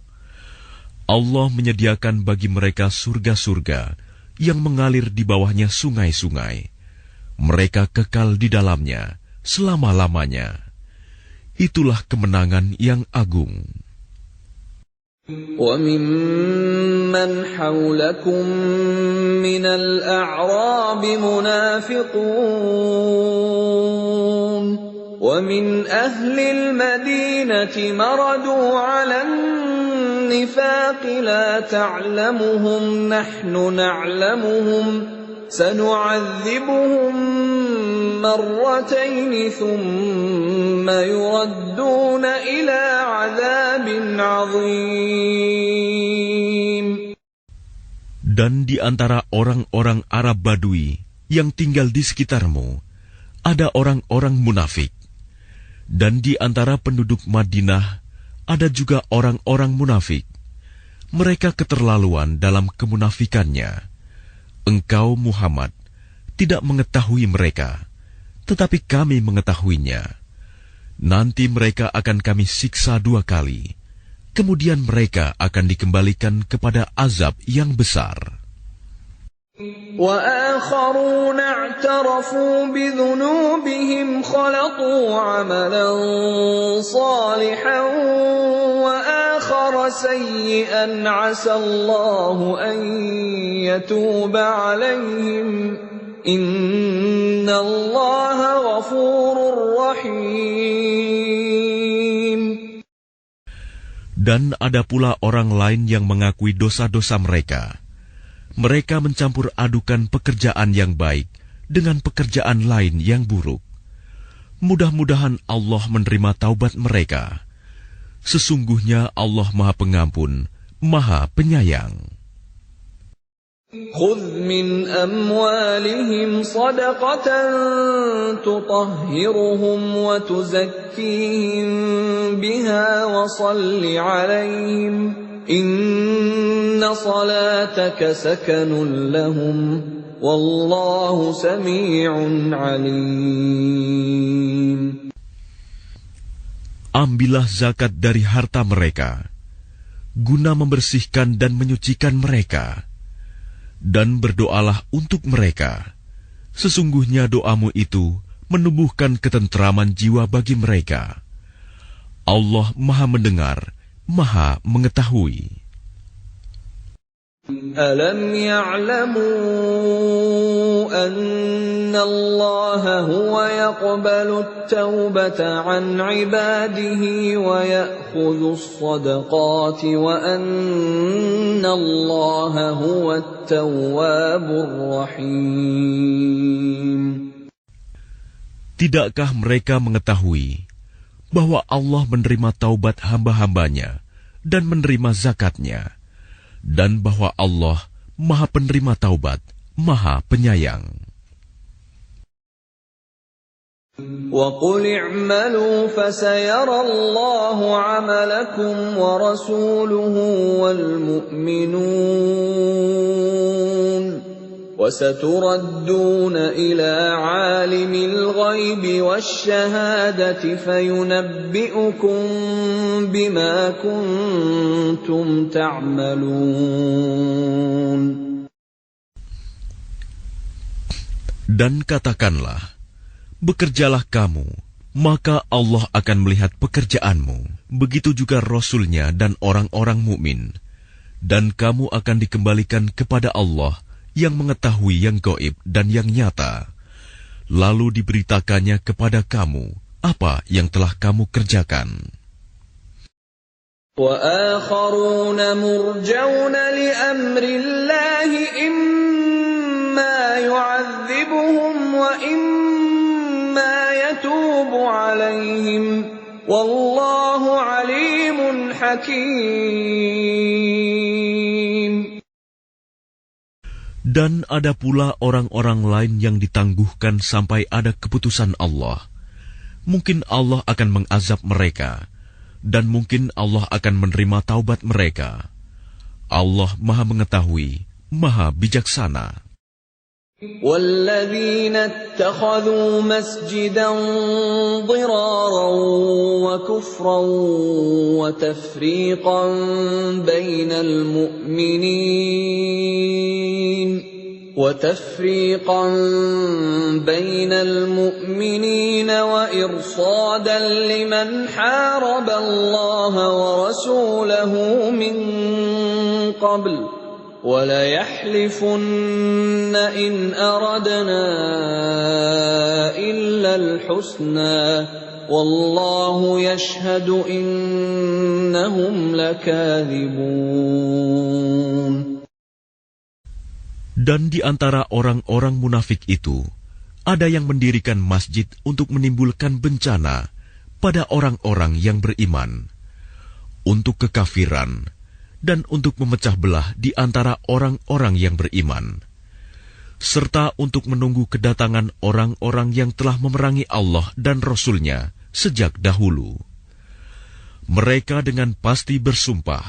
Allah menyediakan bagi mereka surga-surga yang mengalir di bawahnya sungai-sungai. Mereka kekal di dalamnya selama-lamanya. Itulah kemenangan yang agung. وَمِمَّنْ حَوْلَكُمْ مِنَ الْأَعْرَابِ مُنَافِقُونَ وَمِنْ أَهْلِ الْمَدِينَةِ مَرَدُوا عَلَى النِّفَاقِ لَا تَعْلَمُهُمْ نَحْنُ نَعْلَمُهُمْ سَنُعَذِّبُهُم مرتين ثم يردون إلى عذاب عظيم. Dan di antara orang-orang Arab Badui yang tinggal di sekitarmu, ada orang-orang munafik. Dan di antara penduduk Madinah, ada juga orang-orang munafik. Mereka keterlaluan dalam kemunafikannya. Engkau, Muhammad, tidak mengetahui mereka, tetapi kami mengetahuinya. Nanti mereka akan kami siksa 2 kali. Kemudian mereka akan dikembalikan kepada azab yang besar. وَآخَرُونَ اعْتَرَفُوا بِذُنُوبِهِمْ خَلَطُوا عَمَلًا صَالِحًا وَآخَرَ سَيِّئًا عَسَى اللَّهُ أَن يَتُوبَ عَلَيْهِمْ إِنَّ اللَّهَ غَفُورٌ رَّحِيمٌ. Dan ada pula orang lain yang mengakui dosa-dosa mereka. Mereka mencampur adukan pekerjaan yang baik dengan pekerjaan lain yang buruk. Mudah-mudahan Allah menerima taubat mereka. Sesungguhnya Allah Maha Pengampun, Maha Penyayang. خُذْ مِنْ أَمْوَالِهِمْ صَدَقَةً تُطَهِّرُهُمْ وَتُزَكِّيهِمْ بِهَا وَصَلِّ عَلَيْهِمْ إِنَّ صَلَاتَكَ سَكَنٌ لَهُمْ وَاللَّهُ سَمِيعٌ عَلِيمٌ. Ambillah zakat dari harta mereka, guna membersihkan dan menyucikan mereka. Dan berdoalah untuk mereka. Sesungguhnya doamu itu menumbuhkan ketentraman jiwa bagi mereka. Allah Maha Mendengar, Maha Mengetahui. أَلَمْ يَعْلَمُوا أَنَّ اللَّهَ هُوَ يَقْبَلُ التَّوْبَةَ عَنْ عِبَادِهِ وَيَأْخُذُ الصَّدَقَاتِ وَأَنَّ اللَّهَ هُوَ التَّوَّابُ الرَّحِيمُ. Tidakkah mereka mengetahui bahwa Allah menerima taubat hamba-hambanya dan menerima zakatnya, dan bahwa Allah Maha Penerima Taubat, Maha Penyayang. وَقُلِ اعْمَلُوا فَسَيَرَى اللَّهُ عَمَلَكُمْ وَرَسُولُهُ وَالْمُؤْمِنُونَ وَسَتُرَدُّونَ إِلَى عَالِمِ الْغَيْبِ وَالشَّهَادَةِ فَيُنَبِّئُكُم بِمَا كُنتُمْ تَعْمَلُونَ. Dan katakanlah, bekerjalah kamu, maka Allah akan melihat pekerjaanmu. Begitu juga Rasul-Nya dan orang-orang mukmin. Dan kamu akan dikembalikan kepada Allah yang mengetahui yang gaib dan yang nyata. Lalu diberitakannya kepada kamu apa yang telah kamu kerjakan. وَآخَرُونَ مُرْجَوْنَ لِأَمْرِ اللَّهِ إِمَّا يُعَذِّبُهُمْ وَإِمَّا يَتُوبُ عَلَيْهِمْ وَاللَّهُ عَلِيمٌ حَكِيمٌ. Dan ada pula orang-orang lain yang ditangguhkan sampai ada keputusan Allah. Mungkin Allah akan mengazab mereka, dan mungkin Allah akan menerima taubat mereka. Allah Maha Mengetahui, Maha Bijaksana. وَالَّذِينَ اتَّخَذُوا مَسْجِدًا ضِرَارًا وَكُفْرًا وَتَفْرِيقًا بَيْنَ الْمُؤْمِنِينَ وَإِرْصَادًا لِمَنْ حَارَبَ اللَّهَ وَرَسُولَهُ مِنْ قَبْلُ وَلَيَحْلِفُنَّ إِنْ أَرَدْنَا إِلَّا الْحُسْنَى وَاللَّهُ يَشْهَدُ إِنَّهُمْ لَكَاذِبُونَ. Dan di antara orang-orang munafik itu, ada yang mendirikan masjid untuk menimbulkan bencana pada orang-orang yang beriman, untuk kekafiran, dan untuk memecah belah di antara orang-orang yang beriman, serta untuk menunggu kedatangan orang-orang yang telah memerangi Allah dan Rasul-Nya sejak dahulu. Mereka dengan pasti bersumpah,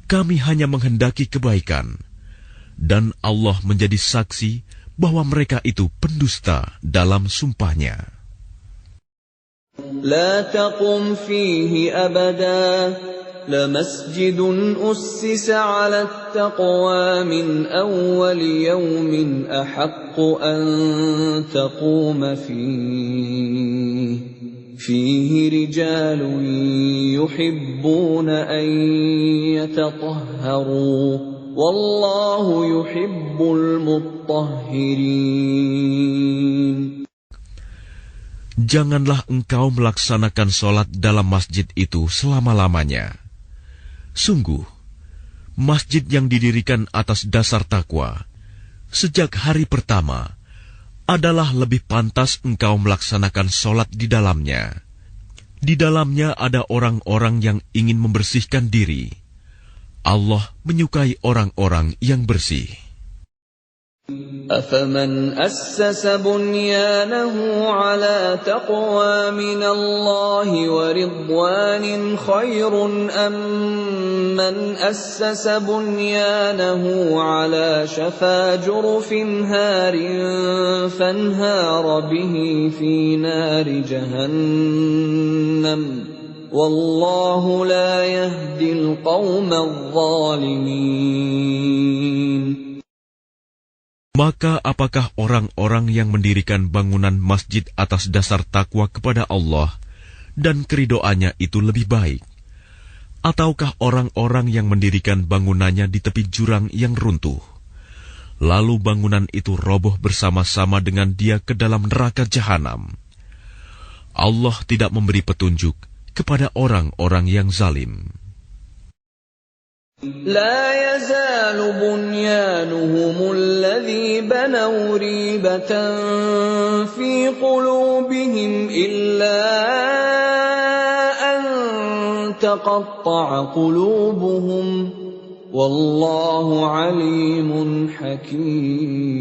kami hanya menghendaki kebaikan, dan Allah menjadi saksi bahwa mereka itu pendusta dalam sumpahnya. لا تقم فيه أبدا لمسجد أسس على التقوى من أول يوم أحق أن تقوم فيه رجال يحبون أن يتطهروا والله يحب المطهرين. Janganlah engkau melaksanakan sholat dalam masjid itu selama-lamanya. Sungguh, masjid yang didirikan atas dasar takwa sejak hari pertama adalah lebih pantas engkau melaksanakan sholat di dalamnya. Di dalamnya ada orang-orang yang ingin membersihkan diri. Allah menyukai orang-orang yang bersih. أَفَمَنْ أَسَّسَ بُنْيَانَهُ عَلَى تَقْوَى مِنَ اللَّهِ وَرِضْوَانٍ خَيْرٌ أَمْ مَنْ أَسَّسَ بُنْيَانَهُ عَلَى شَفَا جُرُفٍ هَارٍ فَانْهَارَ بِهِ فِي نَارِ جَهَنَّمَ وَاللَّهُ لَا يَهْدِي الْقَوْمَ الظَّالِمِينَ. Maka apakah orang-orang yang mendirikan bangunan masjid atas dasar takwa kepada Allah dan keridoannya itu lebih baik? Ataukah orang-orang yang mendirikan bangunannya di tepi jurang yang runtuh, lalu bangunan itu roboh bersama-sama dengan dia ke dalam neraka jahanam? Allah tidak memberi petunjuk kepada orang-orang yang zalim. لا يزال بنيانهم الذي بنوا ريبة في قلوبهم إلا أن تقطع قلوبهم والله عليم حكيم.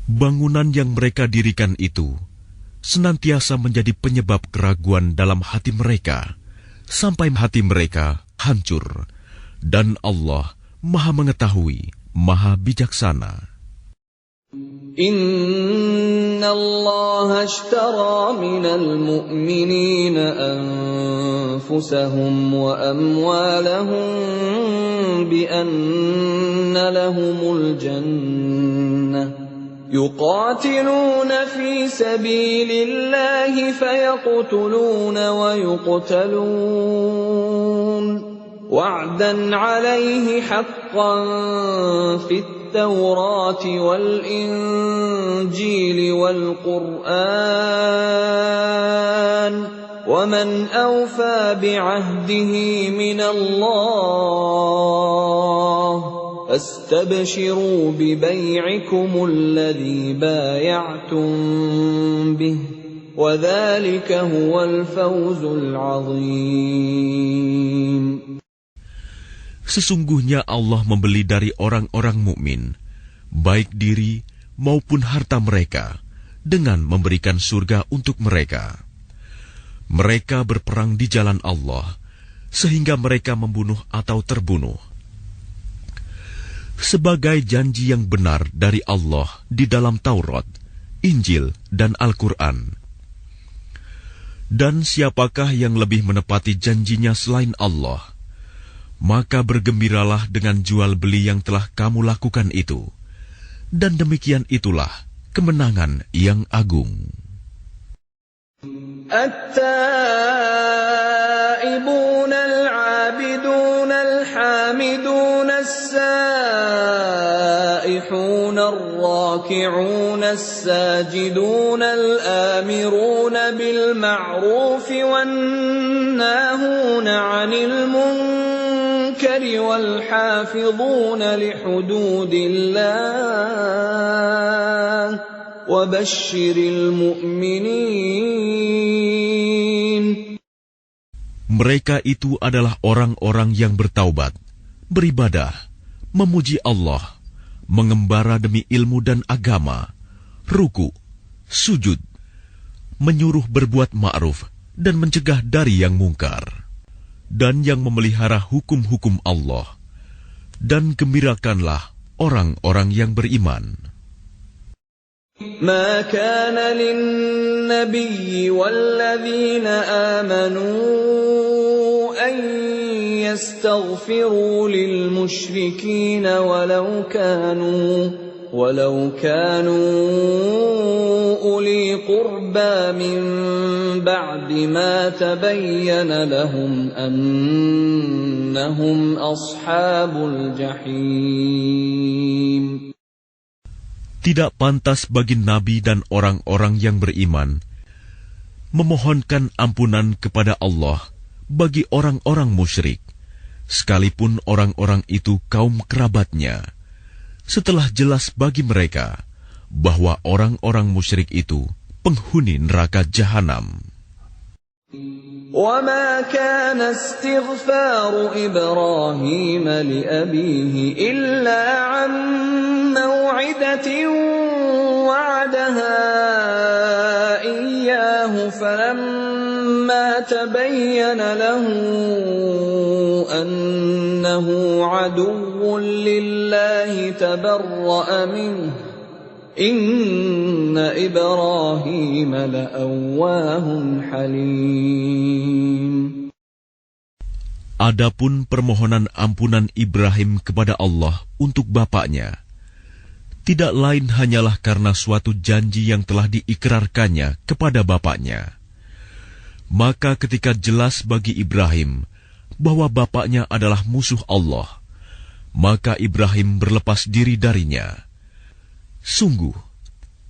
Bangunan yang mereka dirikan itu senantiasa menjadi penyebab keraguan dalam hati mereka, sampai hati mereka hancur, dan Allah Maha Mengetahui, Maha Bijaksana. Inna Allah ashtara minal mu'minina anfusahum wa amwalahum bi anna lahumul jannah يقاتلون في سبيل الله فيقتلون ويقتلون وعدا عليه حقا في التوراة والإنجيل والقرآن ومن أوفى بعهده من الله فاستبشروا ببيعكم الذي بايعتم به وذلك هو الفوز العظيم. Sesungguhnya Allah membeli dari orang-orang mukmin, baik diri maupun harta mereka, dengan memberikan surga untuk mereka. Mereka berperang di jalan Allah, sehingga mereka membunuh atau terbunuh. Sebagai janji yang benar dari Allah di dalam Taurat, Injil, dan Al-Quran. Dan siapakah yang lebih menepati janjinya selain Allah? Maka bergembiralah dengan jual beli yang telah kamu lakukan itu. Dan demikian itulah kemenangan yang agung. التائبون العابدون الحامدون السائحون الراكعون الساجدون الآمرون بالمعروف والناهون عن المنكر والحافظون لحدود الله وبشر المؤمنين. Mereka itu adalah orang-orang yang bertaubat, beribadah, memuji Allah, mengembara demi ilmu dan agama, ruku, sujud, menyuruh berbuat ma'ruf dan mencegah dari yang mungkar, dan yang memelihara hukum-hukum Allah. Dan gembirakanlah orang-orang yang beriman. ما كان للنبي والذين آمنوا أن يستغفروا للمشركين ولو كانوا أولي قربى من بعد ما تبين لهم أنهم أصحاب الجحيم. Tidak pantas bagi Nabi dan orang-orang yang beriman memohonkan ampunan kepada Allah bagi orang-orang musyrik, sekalipun orang-orang itu kaum kerabatnya, setelah jelas bagi mereka bahwa orang-orang musyrik itu penghuni neraka jahanam. وما كان استغفار إبراهيم لأبيه إلا عن موعدة وعدها إياه فلما تبين له أنه عدو لله تبرأ منه Inna Ibrahim la'awwahun halim. Adapun permohonan ampunan Ibrahim kepada Allah untuk bapaknya, tidak lain hanyalah karena suatu janji yang telah diikrarkannya kepada bapaknya. Maka ketika jelas bagi Ibrahim bahwa bapaknya adalah musuh Allah, maka Ibrahim berlepas diri darinya. Sungguh,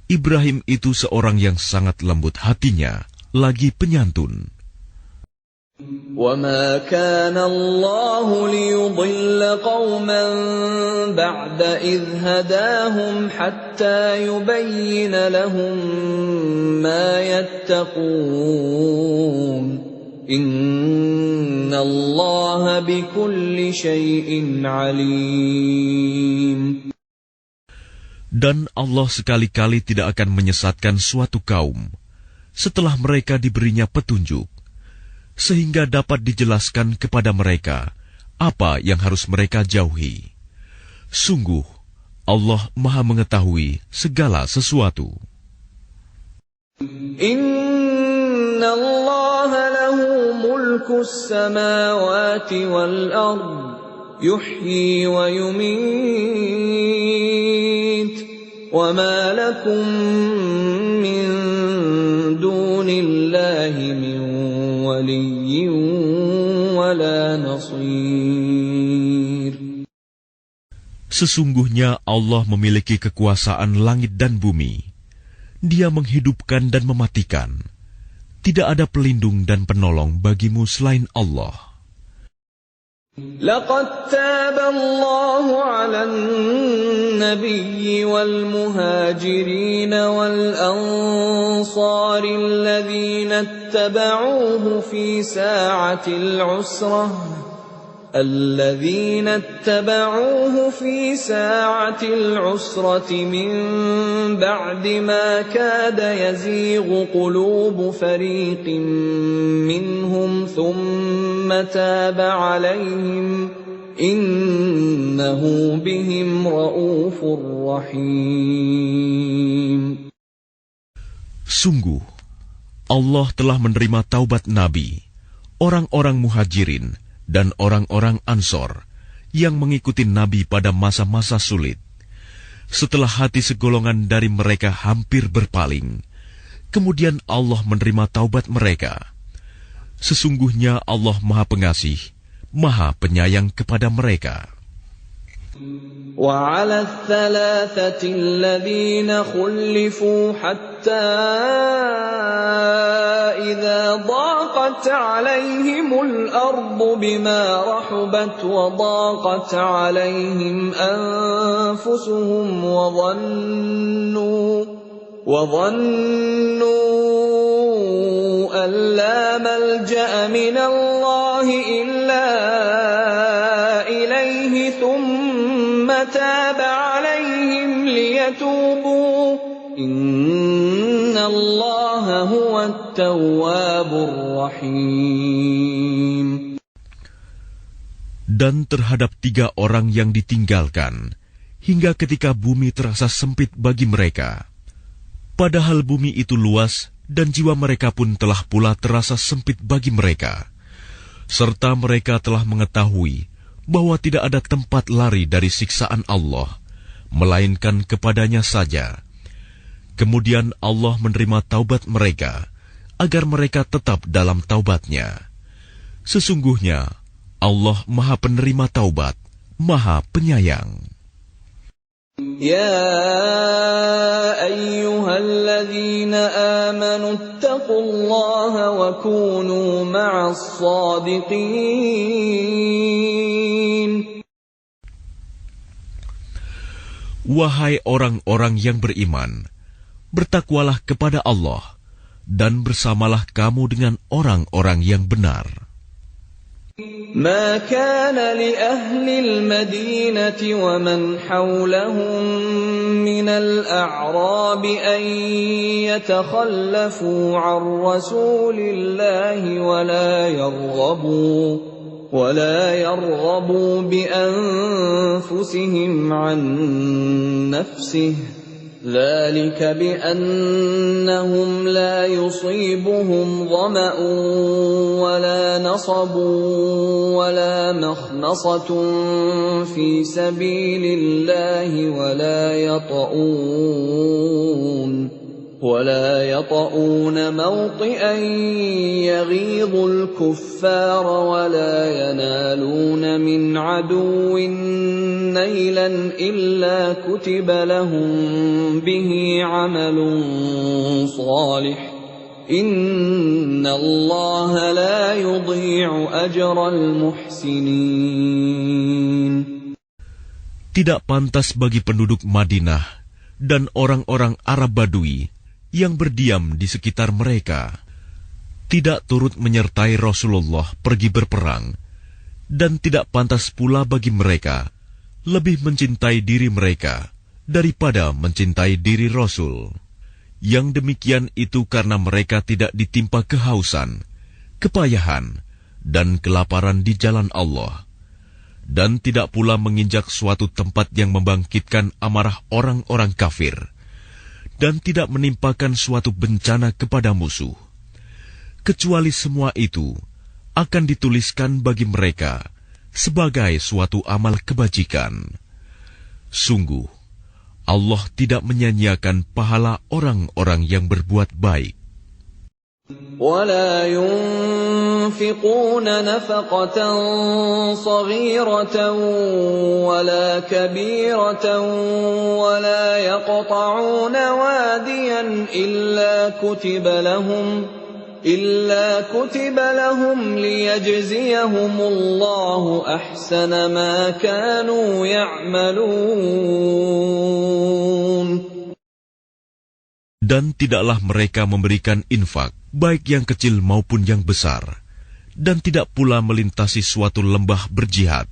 Ibrahim itu seorang yang sangat lembut hatinya, lagi penyantun. وَمَا كَانَ اللَّهُ لِيُضِلَّ قَوْمًا بَعْدَ إِذْ هَدَاهُمْ حَتَّى يُبَيِّنَ لَهُم مَّا يَتَّقُونَ إِنَّ اللَّهَ بِكُلِّ شَيْءٍ عَلِيمٌ. Dan Allah sekali-kali tidak akan menyesatkan suatu kaum setelah mereka diberinya petunjuk, sehingga dapat dijelaskan kepada mereka apa yang harus mereka jauhi. Sungguh, Allah Maha Mengetahui segala sesuatu. Inna Allah lahu mulkus samawati wal ard, yuhyi wa yumit, wa ma lakum min dunillahi min waliyyin wala nasir. Sesungguhnya Allah memiliki kekuasaan langit dan bumi. Dia menghidupkan dan mematikan. Tidak ada pelindung dan penolong bagimu selain Allah. لقد تاب الله على النبي والمهاجرين والأنصار الذين اتبعوه في ساعة العسرة من بعد ما كاد يزيغ قلوب فريق منهم ثم تاب عليهم إنه بهم رءوف رحيم. Sungguh, Allah telah menerima taubat Nabi, orang-orang muhajirin, dan orang-orang Ansor yang mengikuti Nabi pada masa-masa sulit. Setelah hati segolongan dari mereka hampir berpaling, kemudian Allah menerima taubat mereka. Sesungguhnya Allah Maha Pengasih, Maha Penyayang kepada mereka. وعلى الثلاثة الذين خلفوا حتى إذا ضاقت عليهم الأرض بما رحبت وضاقت عليهم أنفسهم وظنوا أن لا ملجأ من الله إلا إليه ثم تاب عليهم ليتوبوا إن الله هو التواب الرحيم. Dan terhadap 3 orang yang ditinggalkan, hingga ketika bumi terasa sempit bagi mereka. Padahal bumi itu luas, dan jiwa mereka pun telah pula terasa sempit bagi mereka. Serta mereka telah mengetahui bahwa tidak ada tempat lari dari siksaan Allah, melainkan kepadanya saja. Kemudian Allah menerima taubat mereka, agar mereka tetap dalam taubatnya. Sesungguhnya, Allah Maha Penerima Taubat, Maha Penyayang. Ya ayyuhalladzina amanu ittaqullaha wa kunu ma'as shadiqin. Wahai orang-orang yang beriman, bertakwalah kepada Allah, dan bersamalah kamu dengan orang-orang yang benar. ما كان لأهل المدينة ومن حولهم من الأعراب أن يتخلفوا عن رسول الله ولا يرغبوا بأنفسهم عن نفسه ذلك بأنهم لا يصيبهم ظمأ ولا نصب ولا مخمصة في سبيل الله ولا يطؤون موطئا يغيظ الكفار ولا ينالون من عدو نيلا إلا كتب لهم به عمل صالح إن الله لا يضيع أجر المحسنين. Tidak pantas bagi penduduk Madinah dan orang-orang Arab Badui yang berdiam di sekitar mereka, tidak turut menyertai Rasulullah pergi berperang, dan tidak pantas pula bagi mereka lebih mencintai diri mereka daripada mencintai diri Rasul. Yang demikian itu karena mereka tidak ditimpa kehausan, kepayahan, dan kelaparan di jalan Allah, dan tidak pula menginjak suatu tempat yang membangkitkan amarah orang-orang kafir, dan tidak menimpakan suatu bencana kepada musuh, kecuali semua itu akan dituliskan bagi mereka sebagai suatu amal kebajikan. Sungguh, Allah tidak menyanyiakan pahala orang-orang yang berbuat baik. ولا ينفقون نفقة صغيرة ولا كبيرة ولا يقطعون واديا إلا كتب لهم ليجزيهم الله أحسن ما كانوا يعملون. Dan tidaklah mereka memberikan infak, baik yang kecil maupun yang besar, dan tidak pula melintasi suatu lembah berjihad,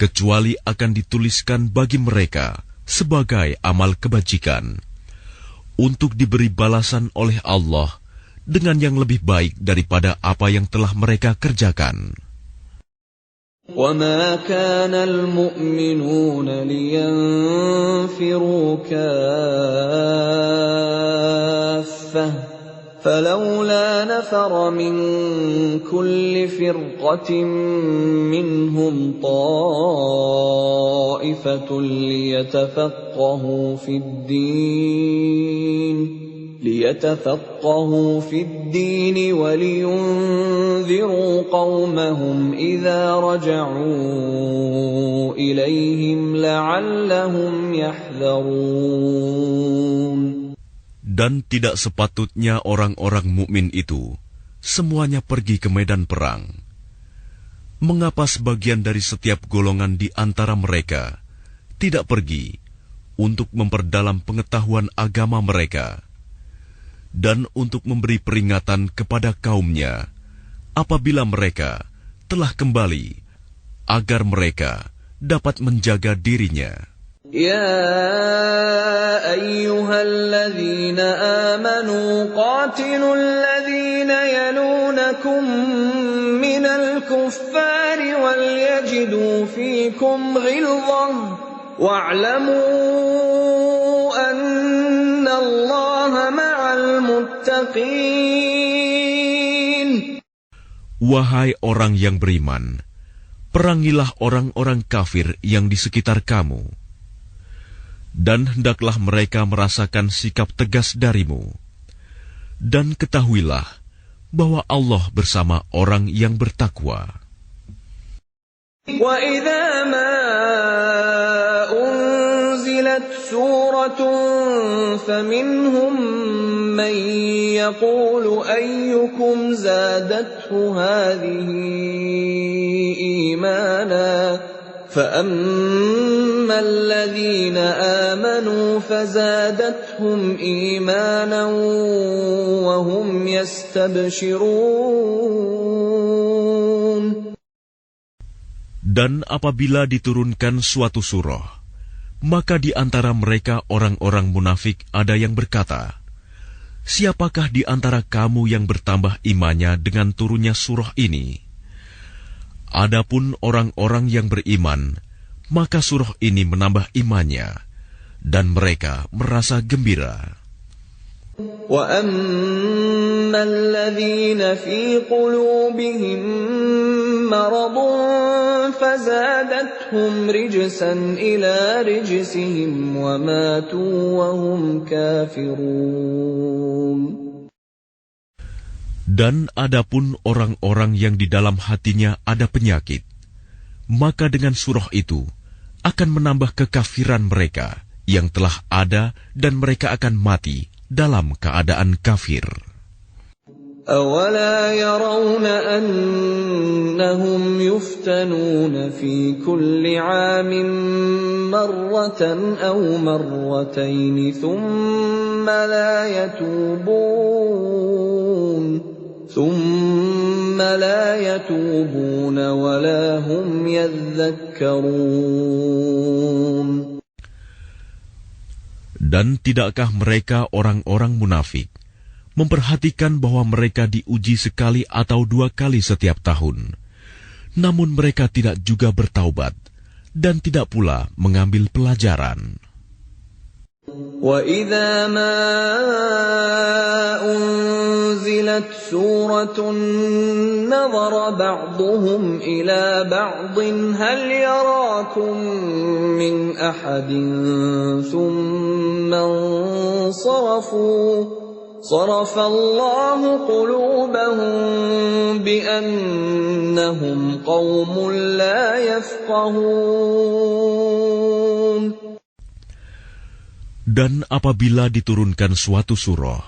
kecuali akan dituliskan bagi mereka sebagai amal kebajikan, untuk diberi balasan oleh Allah dengan yang lebih baik daripada apa yang telah mereka kerjakan. وَمَا كَانَ الْمُؤْمِنُونَ لِيَنْفِرُوا كَافَّةً فَلَوْلَا نَفَرَ مِنْ كُلِّ فِرْقَةٍ مِّنْهُمْ طَائِفَةٌ ليتفقهوا في الدين ولينذروا قومهم إذا رجعوا إليهم لعلهم يحذرون. Dan tidak sepatutnya orang-orang mukmin itu semuanya pergi ke medan perang. Mengapa sebagian dari setiap golongan di antara mereka tidak pergi untuk memperdalam pengetahuan agama mereka, dan untuk memberi peringatan kepada kaumnya apabila mereka telah kembali, agar mereka dapat menjaga dirinya. Ya ayyuhalladzina amanu qatilul ladzina yalunakum minal kuffari wal yajidu fikum ghilzah wa'lamu anna Allaha ma'al muttaqin. Wahai orang yang beriman, perangilah orang-orang kafir yang di sekitar kamu, dan hendaklah mereka merasakan sikap tegas darimu. Dan ketahuilah bahwa Allah bersama orang yang bertakwa. Wa idza ma unzilat suratun faminhum man yaqulu ayyukum zadathu hadhihi imana فَأَمَّا الَّذِينَ آمَنُوا فَزَادَتْهُمْ إِيمَانًا وَهُمْ يَسْتَبْشِرُونَ. Dan apabila diturunkan suatu surah, maka di antara mereka orang-orang munafik ada yang berkata, "Siapakah di antara kamu yang bertambah imannya dengan turunnya surah ini?" Adapun orang-orang yang beriman, maka surah ini menambah imannya, dan mereka merasa gembira. وَأَمَّا الَّذِينَ فِي قُلُوبِهِم مَّرَضٌ فَزَادَتْهُمْ رِجْسًا إِلَىٰ رِجْسِهِمْ وَمَاتُوا وَهُمْ كَافِرُونَ. Dan adapun orang-orang yang di dalam hatinya ada penyakit, maka dengan surah itu akan menambah kekafiran mereka yang telah ada dan mereka akan mati dalam keadaan kafir. أَوَلَا يَرَوْنَ أَنَّهُمْ يُفْتَنُونَ فِي كُلِّ عَامٍ مَّرَّةً أَوْ مَرَّتَيْنِ ثُمَّ لَا يَتُوبُونَ وَلَا هُمْ يَذَّكَّرُونَ. Dan tidakkah mereka orang-orang munafik memperhatikan bahwa mereka diuji sekali atau 2 kali setiap tahun, namun mereka tidak juga bertaubat dan tidak pula mengambil pelajaran. وَإِذَا مَا أُنزِلَتْ سُورَةٌ نَظَرَ بَعْضُهُمْ إِلَى بَعْضٍ هَلْ يَرَاكُم مِّنْ أَحَدٍ ثُمَّ انصَرَفُوا صَرَفَ اللَّهُ قُلُوبَهُم بِأَنَّهُمْ قَوْمٌ لَّا يَفْقَهُونَ. Dan apabila diturunkan suatu surah,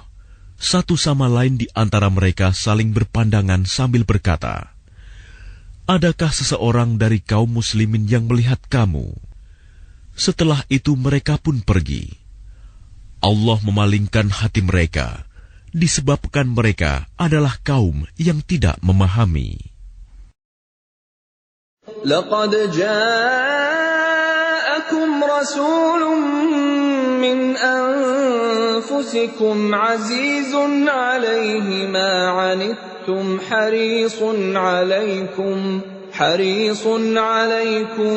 satu sama lain di antara mereka saling berpandangan sambil berkata, "Adakah seseorang dari kaum muslimin yang melihat kamu?" Setelah itu mereka pun pergi. Allah memalingkan hati mereka, disebabkan mereka adalah kaum yang tidak memahami. لَقَدْ جَاءَكُمْ رَسُولٌ مِّنْ أَنفُسِكُمْ عَزِيزٌ عَلَيْهِ مَا عَنِتُّمْ حَرِيصٌ عَلَيْكُمْ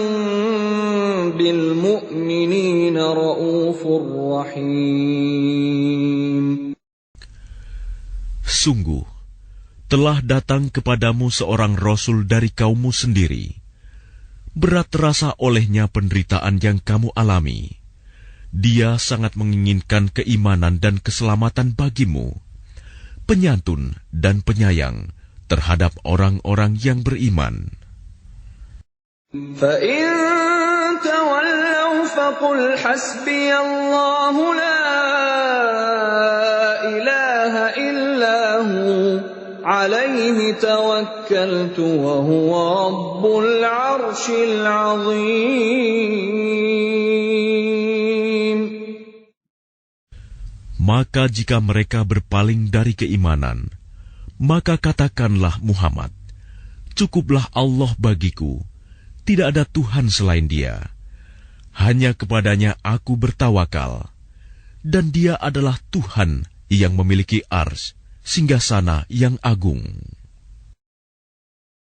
بِالْمُؤْمِنِينَ رَءُوفٌ رَّحِيمٌ. Sungguh, telah datang kepadamu seorang Rasul dari kaummu sendiri. Berat terasa olehnya penderitaan yang kamu alami. Dia sangat menginginkan keimanan dan keselamatan bagimu, penyantun dan penyayang terhadap orang-orang yang beriman. فَإِن تَوَلَّوْا فَقُلْ حَسْبِيَ اللَّهُ لَا إِلَٰهَ إِلَّا هُوَ عَلَيْهِ تَوَكَّلْتُ وَهُوَ رَبُّ الْعَرْشِ الْعَظِيمِ. Maka jika mereka berpaling dari keimanan, maka katakanlah Muhammad, "Cukuplah Allah bagiku, tidak ada Tuhan selain Dia. Hanya kepadanya aku bertawakal, dan Dia adalah Tuhan yang memiliki arsy, singgasana yang agung."